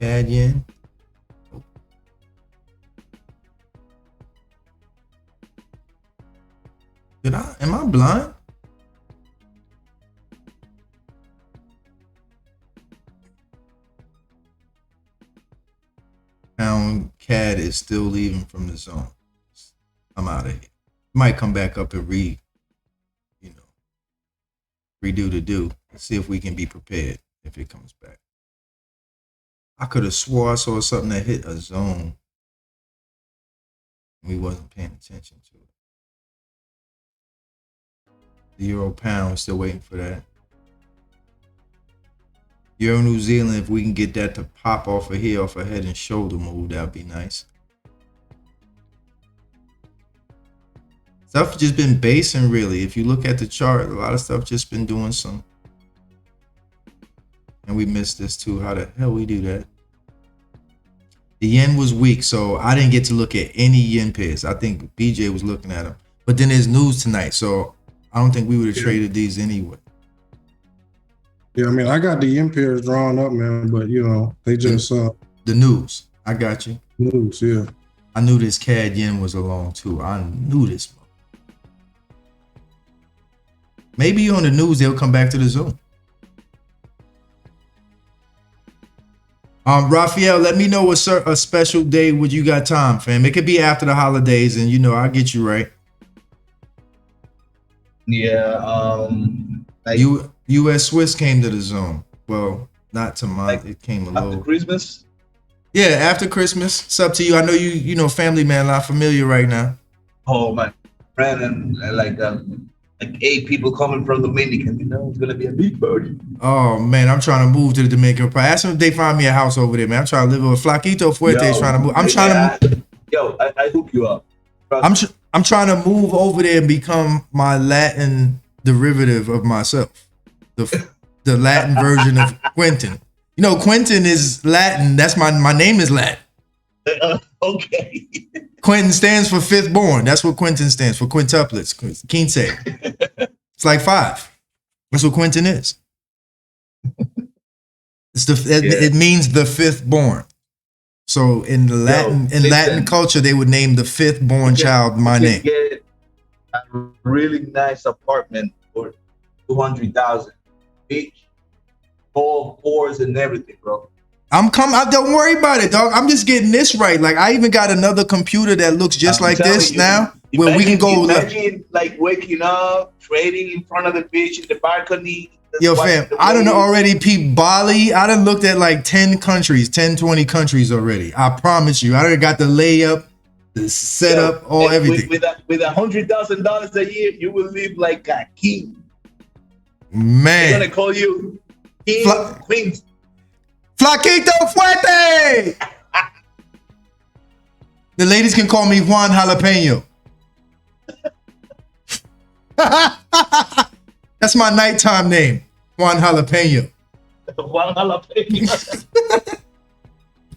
CAD yen. Am I blind? Pound CAD is still leaving from the zone. I'm out of here. Might come back up and redo the do. Let's see if we can be prepared if it comes back. I could have swore I saw something that hit a zone. We wasn't paying attention to it. The Euro pound, we're still waiting for that. Euro New Zealand, if we can get that to pop off of here, off a head and shoulder move, that'd be nice. Stuff just been basing really. If you look at the chart, a lot of stuff just been doing some. And we missed this too. How the hell we do that? The yen was weak, so I didn't get to look at any yen pairs. I think BJ was looking at them. But then there's news tonight, so I don't think we would have traded these anyway. Yeah, I mean, I got the yen pairs drawn up, man, but they just the news. I got you. News, yeah. I knew this CAD yen was along too. I knew this. Maybe on the news they'll come back to the Zoom. Raphael, let me know a special day when you got time, fam. It could be after the holidays, and you know I'll get you right. Yeah. Like U.S. Swiss came to the Zoom. Well, not to mine. Like it came a after little. Christmas. Yeah, after Christmas. It's up to you. I know you know, family man, not familiar right now. Oh, my friend, and like 8 people coming from Dominican. You know, it's gonna be a big party. Oh man, I'm trying to move to the Dominican Republic. Ask them if they find me a house over there, man. I'm trying to live with Flaquito Fuerte is trying to move. I'm trying to. Yo, I hook you up. I'm trying to move over there and become my Latin derivative of myself. The Latin version of Quentin. You know, Quentin is Latin. That's my name is Latin. Okay. Quentin stands for fifth born. That's what Quentin stands for. Quintuplets. Quince. It's like 5. That's what Quentin is. It means the fifth born. So in the Latin culture, they would name the fifth born child my name. Get a really nice apartment for $200,000 each, all floors and everything, bro. Don't worry about it, dog. I'm just getting this right. Like I even got another computer that looks just like this now, where we can go. Imagine like waking up, trading in front of the beach in the balcony. Yo, fam, I done already peeped Bali. I done looked at like 10 countries, 10, 20 countries already. I promise you. I done got the layup, the setup, everything. With $100,000 a year, you will live like a king. Man. They're gonna call you King Queen. Flaquito Fuerte! The ladies can call me Juan Jalapeno. That's my nighttime name, Juan Jalapeno. Juan Jalapeno.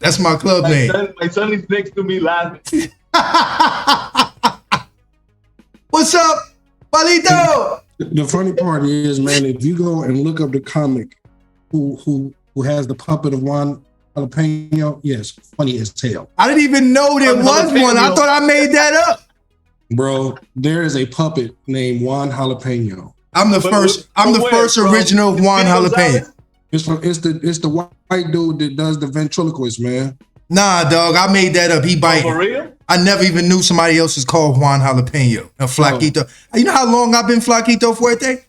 That's my club name. My son is next to me laughing. What's up, Palito? The funny part is, man, if you go and look up the comic who has the puppet of Juan Jalapeno, yes, funny as hell. I didn't even know there was one. I thought I made that up. Bro, there is a puppet named Juan Jalapeno. I'm the first original Juan Jalapeno. It's the white dude that does the ventriloquist, man. Nah, dog, I made that up. He biting. For real? I never even knew somebody else is called Juan Jalapeno. Flaquito. You know how long I've been Flaquito Fuerte?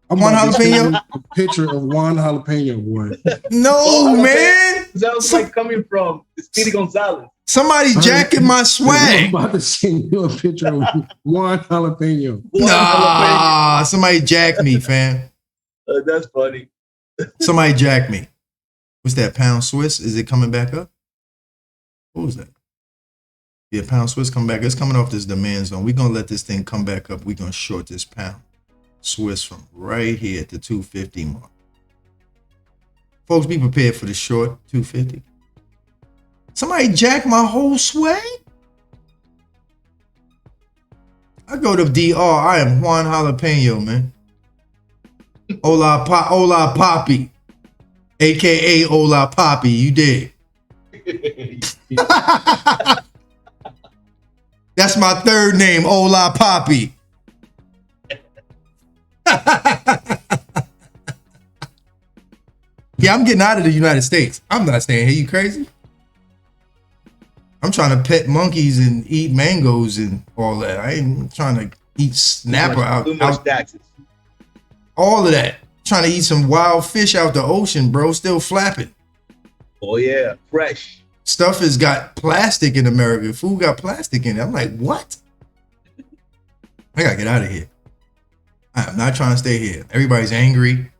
Juan Jalapeno? A picture of Juan Jalapeno, boy. No, man. Sounds like coming from Speedy Gonzalez. Somebody jacking my swag. I'm about to send you a picture of Juan Jalapeno. Nah, somebody jacked me, fam. That's funny. Somebody jacked me. What's that, pound Swiss? Is it coming back up? What was that? Yeah, pound Swiss come back. It's coming off this demand zone. We're going to let this thing come back up. We're going to short this pound Swiss from right here at the 250 mark. Folks, be prepared for the short 250. Somebody jacked my whole swag? I go to DR. I am Juan Jalapeno, man. Hola Papi. AKA Hola Papi. You did. That's my third name, Hola Papi. Yeah, I'm getting out of the United States. I'm not staying here. You crazy? I'm trying to pet monkeys and eat mangoes and all that. I ain't trying to eat snapper out. Taxes. All of that. Trying to eat some wild fish out the ocean, bro. Still flapping. Oh yeah, fresh. Stuff has got plastic in America. Food got plastic in it. I'm like, what? I gotta get out of here. I'm not trying to stay here. Everybody's angry.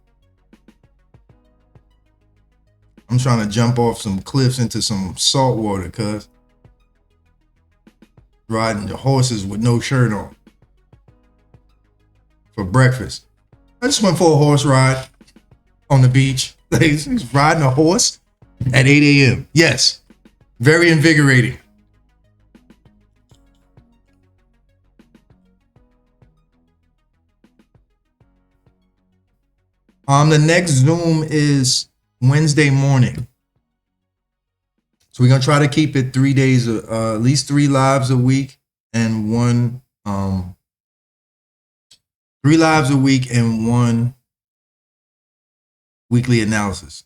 I'm trying to jump off some cliffs into some salt water, cuz. Riding the horses with no shirt on. For breakfast. I just went for a horse ride on the beach. He's riding a horse at 8 a.m. Yes. Very invigorating. The next Zoom is Wednesday morning. So we're gonna try to keep it 3 days, at least 3 lives a week and one 3 lives a week and 1 weekly analysis.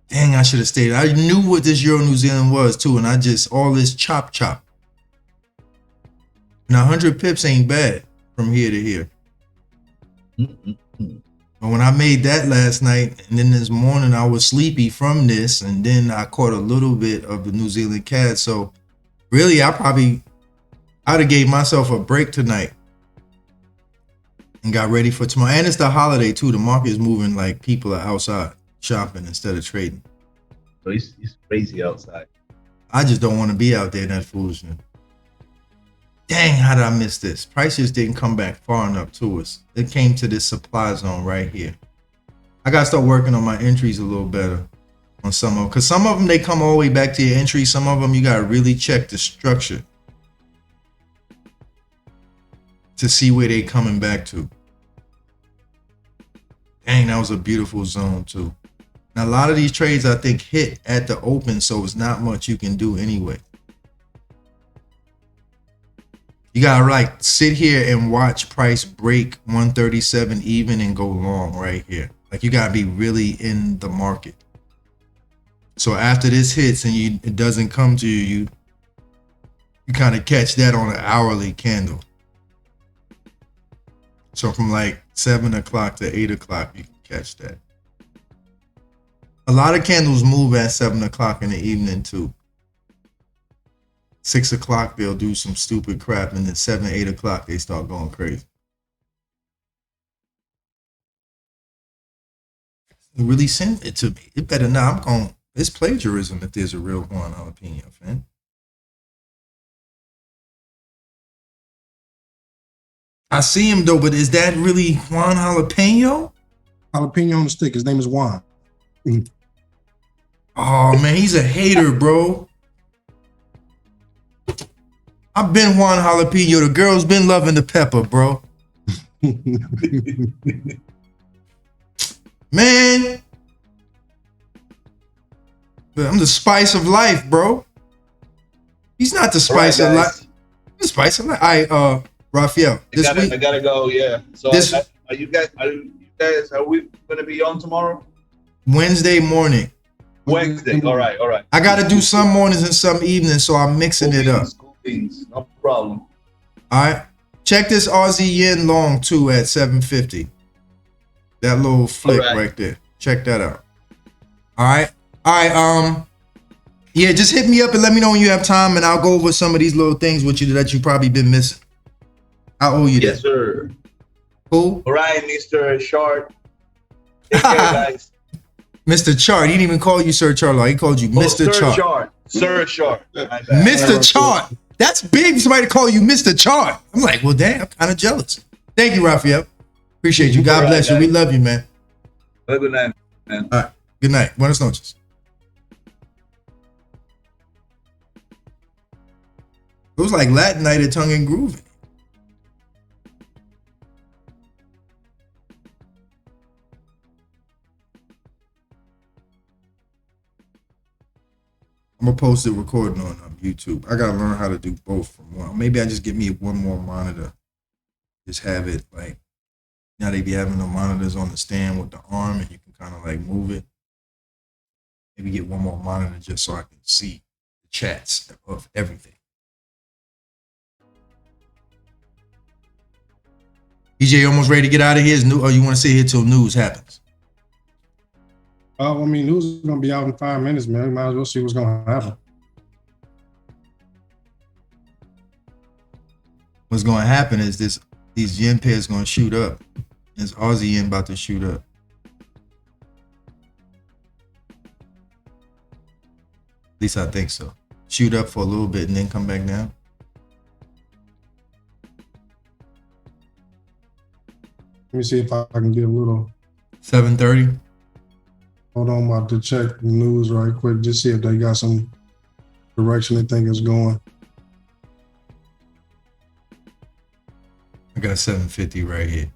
Dang, I should have stayed. I knew what this Euro New Zealand was too, and I just all this chop. Now 100 pips ain't bad from here to here. But when I made that last night, and then this morning I was sleepy from this, and then I caught a little bit of the New Zealand CAD. So really, I'd have gave myself a break tonight and got ready for tomorrow. And it's the holiday too. The market is moving like people are outside shopping instead of trading. So it's crazy outside. I just don't want to be out there in that foolishness. Dang, how did I miss this? Prices didn't come back far enough to us. It came to this supply zone right here. I got to start working on my entries a little better on some of them. Because some of them, they come all the way back to your entry. Some of them, you got to really check the structure to see where they coming back to. Dang, that was a beautiful zone too. Now, a lot of these trades, I think, hit at the open, so it's not much you can do anyway. You gotta like sit here and watch price break 137 even and go long right here. Like you gotta be really in the market. So after this hits and it doesn't come to you, you kind of catch that on an hourly candle. So from like 7 o'clock to 8 o'clock, you can catch that. A lot of candles move at 7 o'clock in the evening too. 6 o'clock, they'll do some stupid crap, and then 7, 8 o'clock, they start going crazy. It really sent it to me. It better not. It's plagiarism if there's a real Juan Jalapeno fan. I see him though, but is that really Juan Jalapeno? Jalapeno on the stick. His name is Juan. Oh man, he's a hater, bro. I've been Juan Jalapeno. The girl's been loving the pepper, bro. Man. I'm the spice of life, bro. He's not the spice of life. The spice of life. All right, Raphael. I gotta go, yeah. So are we gonna be on tomorrow? Wednesday morning. Wednesday. All right. I gotta do some mornings and some evenings, so I'm mixing it up. No problem. All right. Check this Aussie yen long too at 750. That little flick right there. Check that out. All right. Yeah, just hit me up and let me know when you have time, and I'll go over some of these little things with you that you probably been missing. I owe you that. Yes, sir. Cool. All right, Mr. Short. Take care, guys. Mr. Chart. He didn't even call you Sir Charlo. He called you Mr. Chart. Sir Short. Mr. Chart. That's big for somebody to call you Mr. Chart. I'm like, well, damn, I'm kind of jealous. Thank you, Raphael. Appreciate you. God bless you. We love you, man. Have a good night, man. All right. Good night. Buenas noches. It was like Latin night at Tongue and Grooving. I'm gonna post it recording on YouTube. I gotta learn how to do both from one. Maybe I just get me one more monitor. Just have it like, now they be having the monitors on the stand with the arm, and you can kind of like move it. Maybe get one more monitor just so I can see the chats of everything. EJ almost ready to get out of here. Or you want to sit here till news happens? I mean, news is gonna be out in 5 minutes, man. We might as well see what's gonna happen. What's going to happen is these yen pairs going to shoot up. This Aussie yen about to shoot up. At least I think so. Shoot up for a little bit and then come back down. Let me see if I can get a little. 7:30. Hold on, I'm about to check the news right quick. Just see if they got some direction they think is going. I got 750 right here.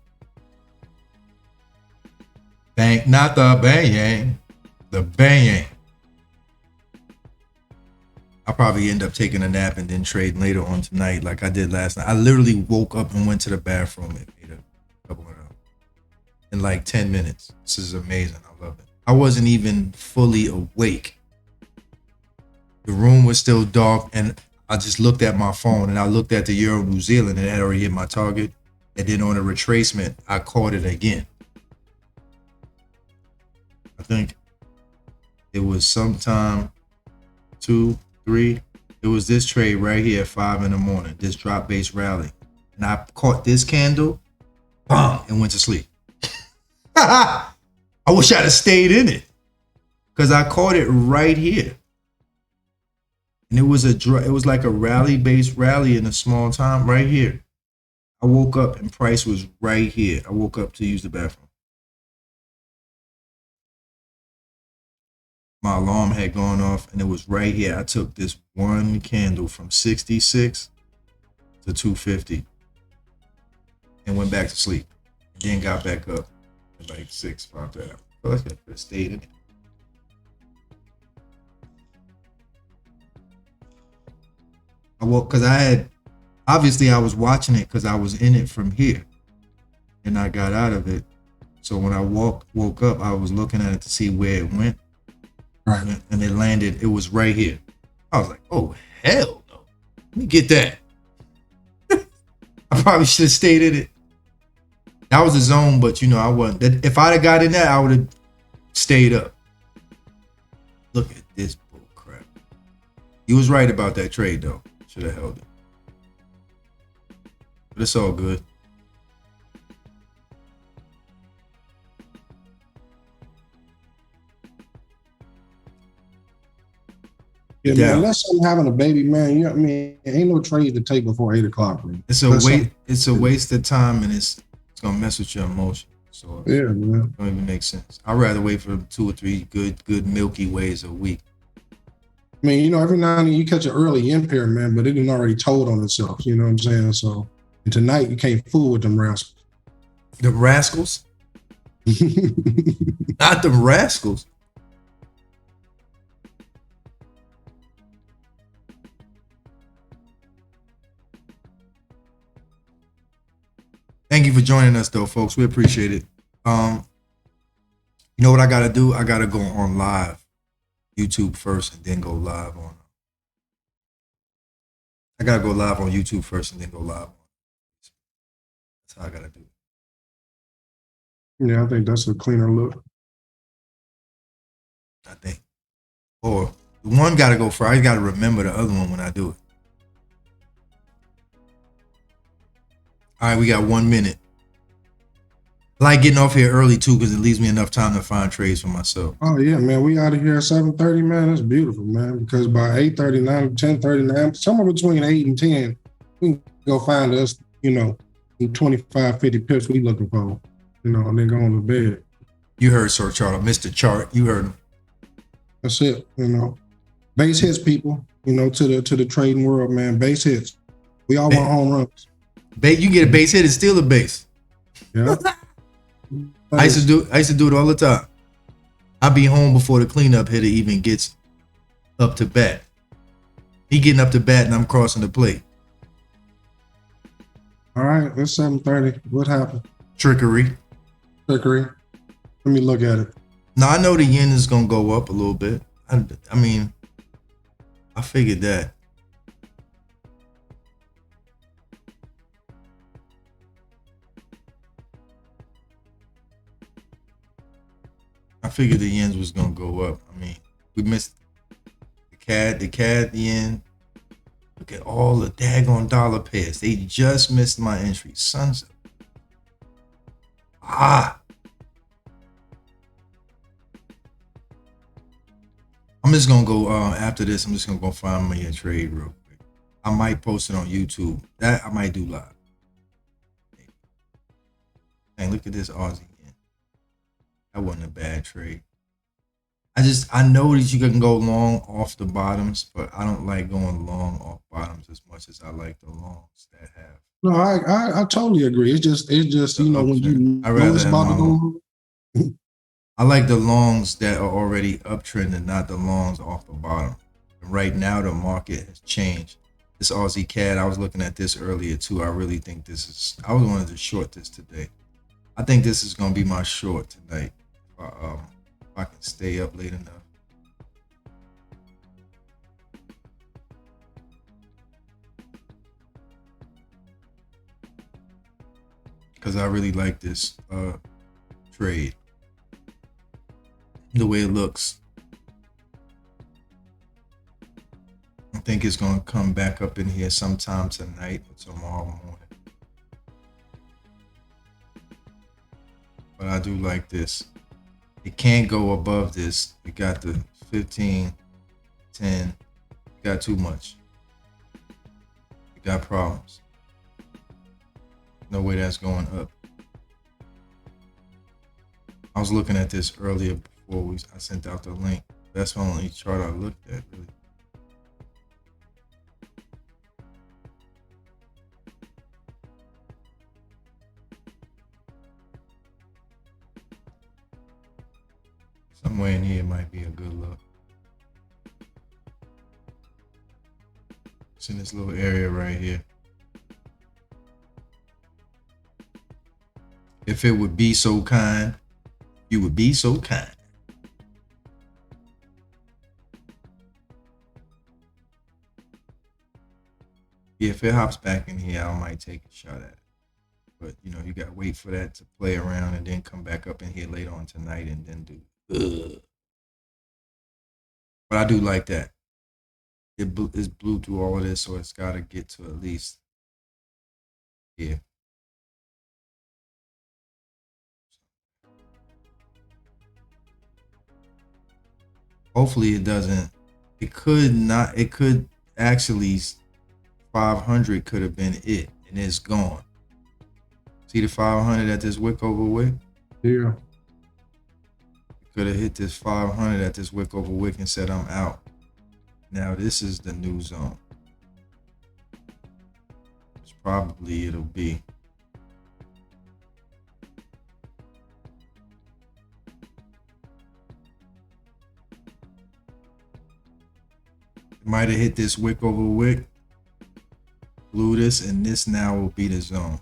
bang, not the bang, the bang. I'll probably end up taking a nap and then trading later on tonight, like I did last night. I literally woke up and went to the bathroom and made a couple of hours in like 10 minutes. This is amazing. I love it. I wasn't even fully awake. The room was still dark, and I just looked at my phone, and I looked at the Euro New Zealand, and it had already hit my target. And then on a retracement, I caught it again. I think it was sometime 2, 3. It was this trade right here at 5 in the morning, this drop base rally. And I caught this candle, bam, and went to sleep. I wish I'd have stayed in it, because I caught it right here. And it was like a rally-based rally in a small time right here. I woke up and price was right here. I woke up to use the bathroom. My alarm had gone off and it was right here. I took this one candle from 66 to 250 and went back to sleep. And then got back up at like 6, 5 that. So I could have stayed in it. I woke because I was watching it because I was in it from here and I got out of it. So when I woke up, I was looking at it to see where it went. Right. And it landed, it was right here. I was like, oh, hell no. Let me get that. I probably should have stayed in it. That was a zone, but I wasn't. If I'd have got in that, I would have stayed up. Look at this bull crap. You was right about that trade, though. Should have held it. But it's all good. Yeah, man, unless I'm having a baby, man, you know what I mean? Ain't no trade to take before 8 o'clock, man. It's a waste of time, and it's gonna mess with your emotions. So yeah, man. It don't even make sense. I'd rather wait for 2 or 3 good Milky Ways a week. I mean, every now and then you catch an early impair, man, but it didn't already told on itself. You know what I'm saying? So, and tonight you can't fool with them rascals. The rascals? Not the rascals. Thank you for joining us, though, folks. We appreciate it. You know what I gotta do? I gotta go on live. YouTube first and then go live on. I gotta go live on YouTube first and then go live on. That's how I gotta do it. Yeah, I think that's a cleaner look. I think. Or the one gotta go first. I gotta remember the other one when I do it. All right, we got 1 minute. I like getting off here early too, because it leaves me enough time to find trades for myself. Oh yeah, man. We out of here at 7:30, man. That's beautiful, man. Because by 8:39, 10:39, somewhere between 8 and 10, we can go find us, 25, 50 pips we looking for, and then go on to bed. You heard Sir Charles, Mr. Chart. You heard him. That's it, Base hits, people, to the trading world, man. Base hits. We all want home runs. You get a base hit and steal a base. Yeah. I used to do it all the time. I'd be home before the cleanup hitter even gets up to bat. He getting up to bat and I'm crossing the plate. All right, it's 7:30. What happened? Trickery. Let me look at it. Now I know the yen is gonna go up a little bit. I mean, I figured that. I figured the yens was gonna go up. I mean, we missed the CAD, the yen. Look at all the daggone dollar pairs. They just missed my entry. Sons of I'm just gonna go after this. I'm just gonna go find me a trade real quick. I might post it on YouTube. That I might do live. Hey, look at this Aussie. That wasn't a bad trade. I know that you can go long off the bottoms, but I don't like going long off bottoms as much as I like the longs that have. No, I totally agree. It's just when you know it's about to go. I like the longs that are already uptrending, not the longs off the bottom. And right now, the market has changed. This Aussie CAD, I was looking at this earlier too. I really think this is, I was wanted to short this today. I think this is going to be my short tonight. If I can stay up late enough. Because I really like this trade. The way it looks. I think it's going to come back up in here sometime tonight or tomorrow morning. But I do like this. It can't go above this. It got the 15, 10. It got too much. It got problems. No way that's going up. I was looking at this earlier before I sent out the link. That's the only chart I looked at, really. Somewhere in here might be a good look. It's in this little area right here. If it would be so kind, you would be so kind. Yeah, if it hops back in here, I might take a shot at it. But, you know, you got to wait for that to play around and then come back up in here later on tonight and then do. But I do like that. It's blew through all of this, so it's got to get to at least here. Hopefully it doesn't. It could not. It could actually 500 could have been it, and it's gone. See the 500 at this wick over wick? Yeah. Could have hit this 500 at this wick over wick and said I'm out. Now this is the new zone. It's probably it'll be. It might have hit this wick over wick, blew this, and this now will be the zone.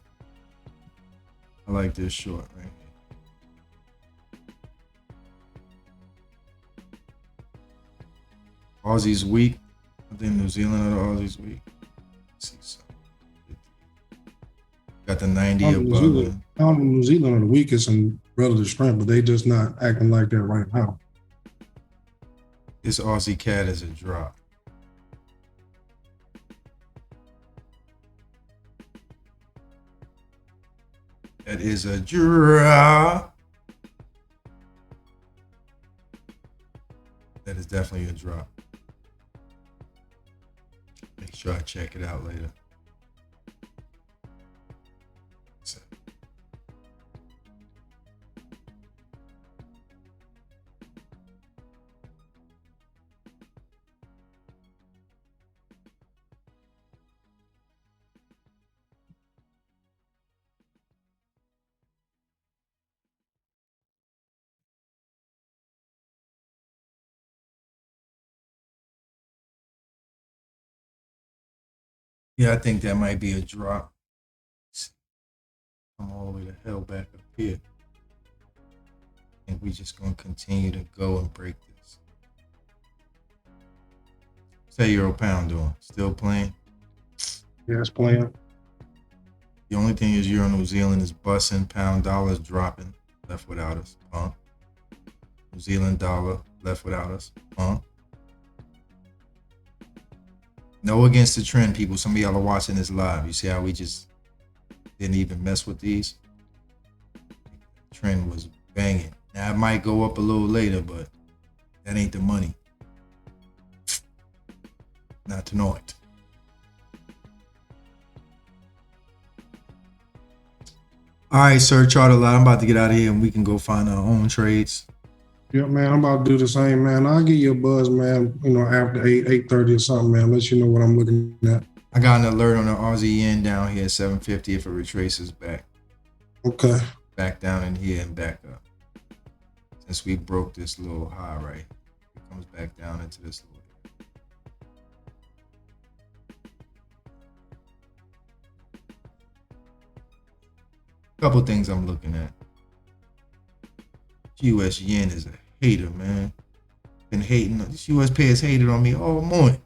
I like this short right here. Aussie's weak. I think New Zealand or the Aussie's weak. Let's see something. Got the 90 above it. I don't know, New Zealand are the weakest in relative strength, but they just not acting like that right now. This Aussie CAD is a drop. That is a drop. That is definitely a drop. Make sure I check it out later. Yeah, I think that might be a drop. I'm all the way the hell back up here. I think we just gonna continue to go and break this. What's that Euro pound doing? Still playing? Yeah, it's playing. The only thing is Euro New Zealand is busting, pound dollar's dropping, left without us. New Zealand dollar left without us. No against the trend, people. Some of y'all are watching this live. You see how we just didn't even mess with these? Trend was banging. Now it might go up a little later, but that ain't the money. Not tonight. All right, sir, chart a lot. I'm about to get out of here and we can go find our own trades. Yeah, man, I'm about to do the same, man. I'll give you a buzz, man, you know, after 8:30 or something, man. Let you know what I'm looking at. I got an alert on the Aussie yen down here at 750 if it retraces back. Okay. Back down in here and back up. since we broke this little high right here. It comes back down into this little couple things I'm looking at. US yen is a hater, man. Been hating. This US pay has hated on me all morning.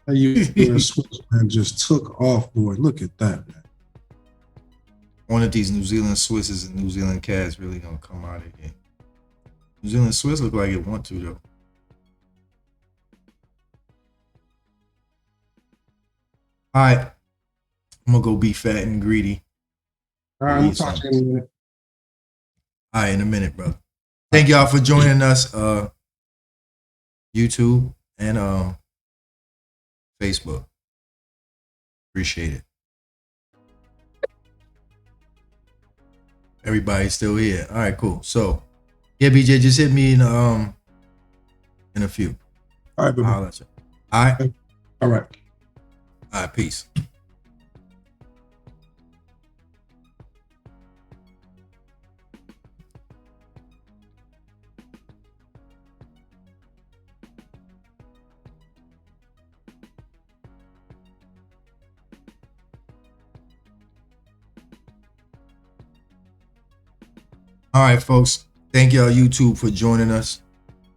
That US Swiss, man, just took off, boy. Look at that, man. One of these New Zealand Swisses and New Zealand CADs really gonna come out again. New Zealand Swiss look like it want to though. All right, I'm gonna go be fat and greedy. All right, I'm gonna talk to you in a minute. All right, in a minute, brother. Thank y'all for joining us, YouTube and Facebook. Appreciate it. Everybody's still here. All right, cool. So, yeah, BJ, just hit me in a few. All right, baby. I'll let you. All right. All right. All right, peace. All right, folks. Thank y'all, YouTube, for joining us.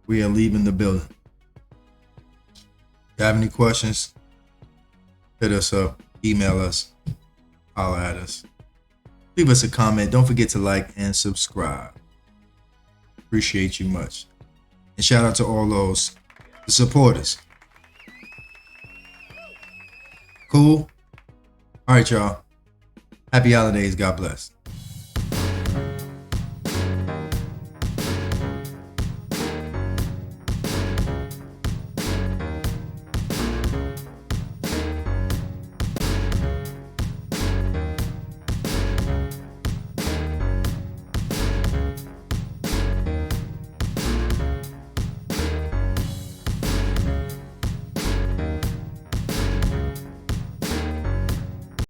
We are leaving the building. If you have any questions, hit us up, email us, holler at us. Leave us a comment. Don't forget to like and subscribe. Appreciate you much. And shout out to all those supporters. Cool? All right, y'all. Happy holidays. God bless.